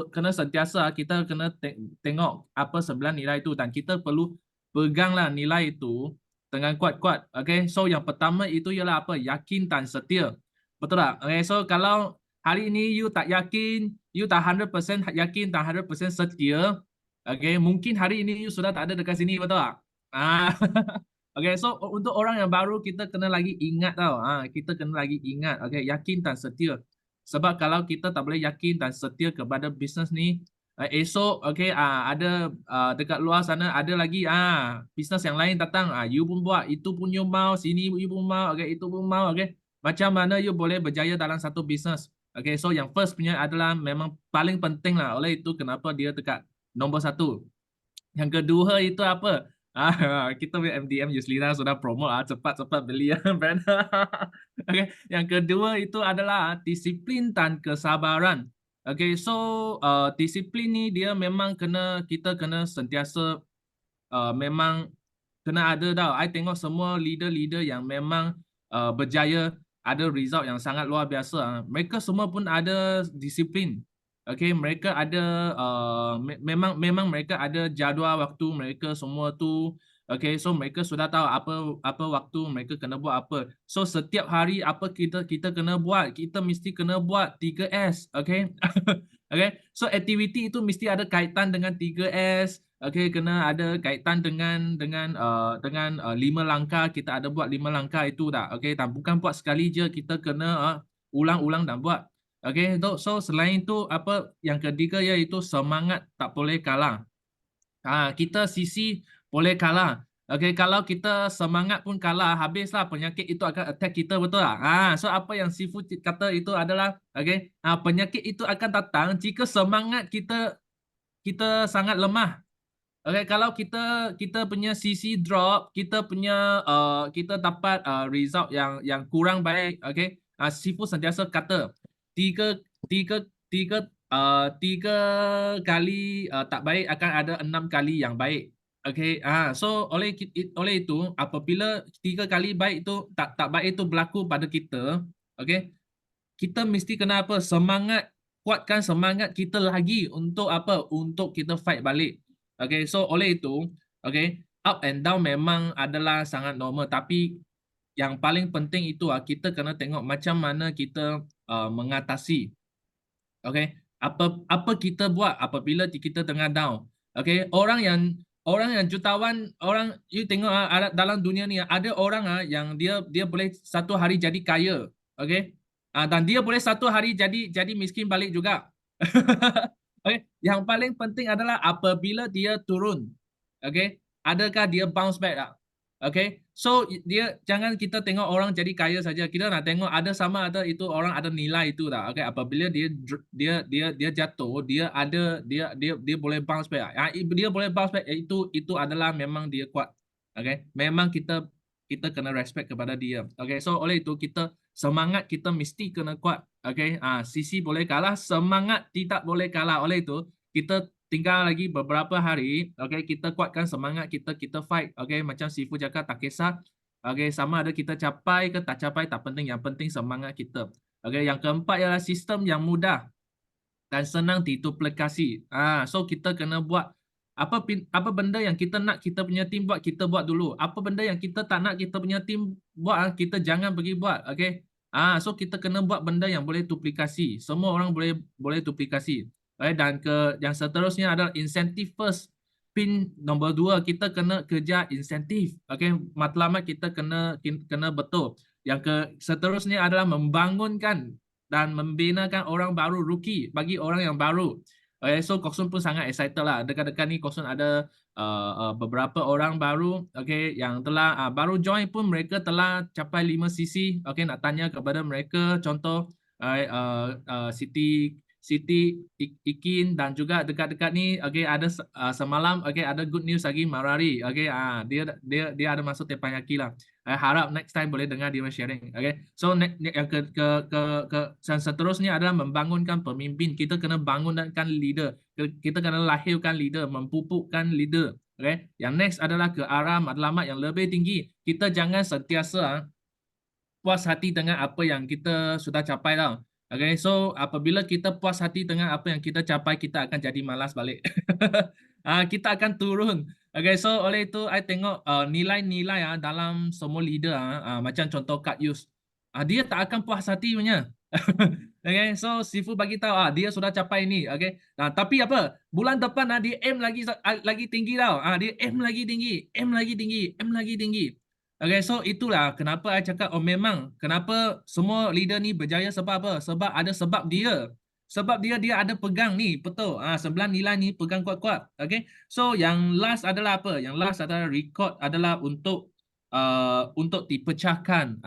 kena sentiasa kita kena tengok apa 9 nilai itu, dan kita perlu peganglah nilai itu dengan kuat-kuat. Okay, so yang pertama itu ialah apa? Yakin dan setia. Betul tak? Okay, so kalau hari ini you tak yakin, you tak 100% yakin dan 100% setia, okay, mungkin hari ini you sudah tak ada dekat sini, betul tak? Okay, so untuk orang yang baru kita kena lagi ingat tau. Kita kena lagi ingat, okay, yakin dan setia. Sebab kalau kita tak boleh yakin dan setia kepada bisnes ni, esok okay, ada dekat luar sana ada lagi bisnes yang lain datang, you pun buat, itu pun you mau, sini you pun mau, okay, itu pun mau, okay. Macam mana you boleh berjaya dalam satu bisnes? Okay, so yang first punya adalah memang paling penting lah, oleh itu kenapa dia dekat nombor 1. Yang kedua itu apa? Kita MDM Yuslina sudah promote, cepat beli brand. Okay, yang kedua itu adalah disiplin dan kesabaran. Okay, so disiplin ni dia memang kita kena sentiasa memang kena ada tau. I tengok semua leader-leader yang memang berjaya, ada result yang sangat luar biasa. Mereka semua pun ada disiplin. Okay, mereka ada memang mereka ada jadual waktu mereka semua tu. Okay, so mereka sudah tahu apa waktu mereka kena buat apa. So setiap hari apa kita kena buat, kita mesti kena buat 3S. Okay. Okay, so aktiviti itu mesti ada kaitan dengan 3S. Okay, kena ada kaitan dengan 5 langkah. Kita ada buat 5 langkah itu dah. Okay, dan bukan buat sekali je, kita kena ulang-ulang dan buat. Okay, so selain itu apa yang ketiga iaitu semangat tak boleh kalah. Kita sisi boleh kalah. Okay, kalau kita semangat pun kalah, habislah penyakit itu akan attack kita, betul tak? So apa yang Sifu kata itu adalah, okay, penyakit itu akan datang jika semangat kita sangat lemah. Okay, kalau kita punya sisi drop, kita dapat result yang kurang baik. Okay, Sifu sentiasa kata tiga kali tak baik akan ada 6 kali yang baik. Okay, so oleh itu apabila 3 kali baik itu tak baik itu berlaku pada kita, okay, kita mesti kena apa? Kuatkan semangat kita lagi untuk apa? Untuk kita fight balik. Okay, so oleh itu, okay, up and down memang adalah sangat normal, tapi yang paling penting itu kita kena tengok macam mana kita mengatasi. Okay, apa kita buat apabila kita tengah down. Okay, orang yang jutawan, you tengok dalam dunia ni ada orang yang dia boleh satu hari jadi kaya. Okay, dan dia boleh satu hari jadi miskin balik juga. Okay, yang paling penting adalah apabila dia turun. Okay, adakah dia bounce back tak? Okay, so dia jangan kita tengok orang jadi kaya saja, kita nak tengok ada itu orang ada nilai itu tak. Okay, apabila dia jatuh, dia boleh bounce back. Dia boleh bounce back, itu adalah memang dia kuat. Okay, memang kita kena respect kepada dia. Okay, so oleh itu semangat kita mesti kena kuat. Okay, sisi boleh kalah, semangat tidak boleh kalah. Oleh itu kita tinggal lagi beberapa hari, okay, kita kuatkan semangat kita fight. Okay, macam Sifu cakap, tak kisah. Okay, sama ada kita capai ke tak capai, tak penting. Yang penting semangat kita. Okay, yang keempat ialah sistem yang mudah dan senang diduplikasi. So kita kena buat apa benda yang kita nak kita punya tim buat, kita buat dulu. Apa benda yang kita tak nak kita punya tim buat, kita jangan pergi buat. Okay, so kita kena buat benda yang boleh duplikasi. Semua orang boleh duplikasi. Dan yang seterusnya adalah insentif first. Pin nombor 2, kita kena kejar insentif. Okay, matlamat kita kena betul. Yang seterusnya adalah membangunkan dan membinakan orang baru, rookie, bagi orang yang baru. Okay, so Koksun pun sangat excited lah. Dekat-dekat ni Koksun ada beberapa orang baru, okay, yang telah baru join pun mereka telah capai 5 CC. Okay, nak tanya kepada mereka, contoh Siti Ikin, dan juga dekat-dekat ni, okay, ada semalam, okay, ada good news lagi Marari. Okay, dia ada masuk teppanyaki lah. Harap next time boleh dengar dia sharing. Okay, so yang yang seterusnya adalah membangunkan pemimpin. Kita kena bangunkan leader. Kita kena lahirkan leader, memupukkan leader. Okay, yang next adalah ke arah matlamat yang lebih tinggi. Kita jangan sentiasa puas hati dengan apa yang kita sudah capai tau. Okay, so apabila kita puas hati dengan apa yang kita capai, kita akan jadi malas balik. Kita akan turun. Okay, so oleh itu, I tengok nilai-nilai dalam semua leader, macam contoh Kak Yus. Dia tak akan puas hati punya. Okay, so Sifu bagi tahu dia sudah capai ni. Okay, tapi apa? Bulan depan dia aim lagi tinggi tau. Dia aim lagi tinggi, aim lagi tinggi, aim lagi tinggi. Okay, so itulah kenapa I cakap, memang kenapa semua leader ni berjaya, sebab apa? Sebab ada sebab dia. Sebab dia ada pegang ni, betul. 9 nilai ni pegang kuat-kuat. Okay, so yang last adalah apa? Yang last adalah record adalah untuk dipecahkan.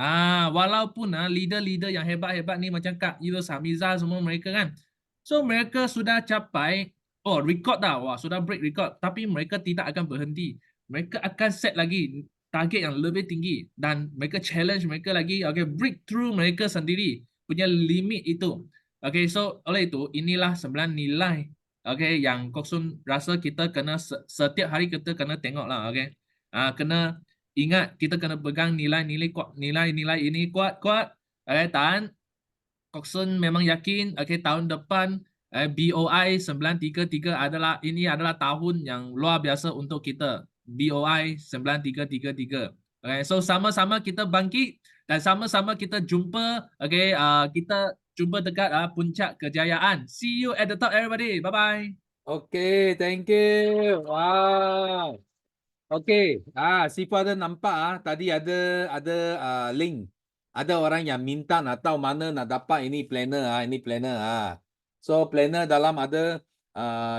Walaupun leader-leader yang hebat-hebat ni macam Kak Yus, Hamizah, semua mereka kan. So mereka sudah capai, record dah. Wah, sudah break record. Tapi mereka tidak akan berhenti. Mereka akan set lagi target yang lebih tinggi dan mereka challenge mereka lagi. Okay, breakthrough mereka sendiri punya limit itu. Okay, so oleh itu inilah 9 nilai. okay, yang Kok Sun rasa kita kena setiap hari kita kena tengok lah, okay. Kena ingat kita kena pegang nilai-nilai nilai-nilai ini kuat-kuat, okay, tahan. Kok Sun memang yakin, okay, tahun depan BOI 933 ini adalah tahun yang luar biasa untuk kita. BOI 9333. Okay, so sama-sama kita bangkit dan sama-sama kita jumpa, okay, kita jumpa dekat puncak kejayaan. See you at the top, everybody. Bye-bye. Okay, thank you. Wow. Okay, Sifu ada nampak tadi ada link. Ada orang yang minta nak tahu mana nak dapat ini planner ini planner So planner dalam ada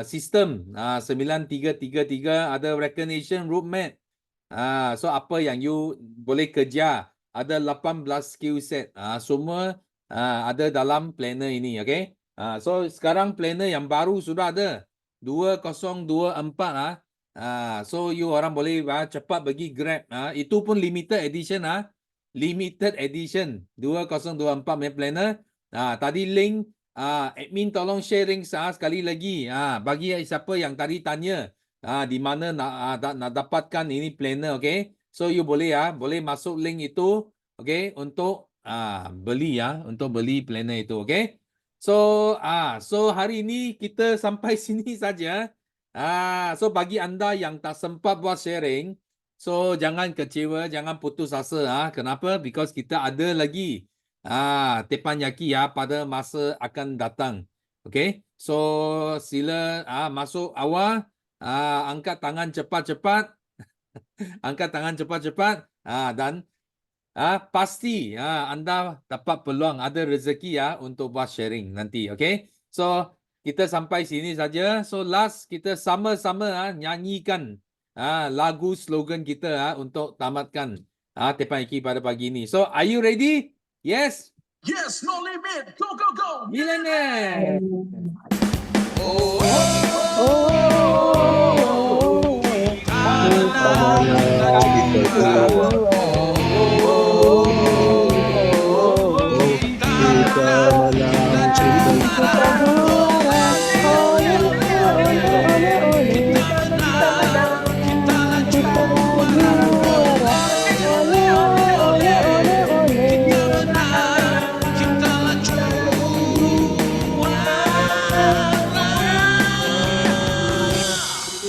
sistem 9333 ada recognition roadmap. So apa yang you boleh kerja, ada 18 skill set. Semua ada dalam planner ini, okay? So sekarang planner yang baru sudah ada 2024 so you orang boleh cepat bagi grab. Itu pun limited edition limited edition 2024 punya planner. Tadi link admin tolong sharing sekali lagi. Bagi siapa yang tadi tanya di mana nak dapatkan ini planner, okay? So you boleh boleh masuk link itu, okay, untuk beli untuk beli planner itu, okay? So so hari ini kita sampai sini saja. So bagi anda yang tak sempat buat sharing, so jangan kecewa, jangan putus asa. Kenapa? Because kita ada lagi teppanyaki pada masa akan datang. Okay? So sila masuk awal, angkat tangan cepat-cepat. Angkat tangan cepat-cepat dan pasti anda dapat peluang, ada rezeki untuk buat sharing nanti. Okay? So kita sampai sini saja. So last kita sama-sama nyanyikan lagu slogan kita untuk tamatkan teppanyaki pada pagi ini. So are you ready? Yes. Yes, no limit. Go, go, go. Millionaire.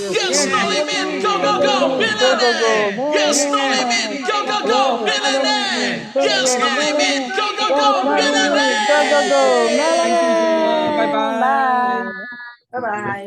Yes, no limit. Go, go, go. Millionaire. Yes, no limit. Go, go, go. Millionaire. Yes, no limit. Go, go, go. Millionaire. Thank you semua. Bye-bye. Bye-bye.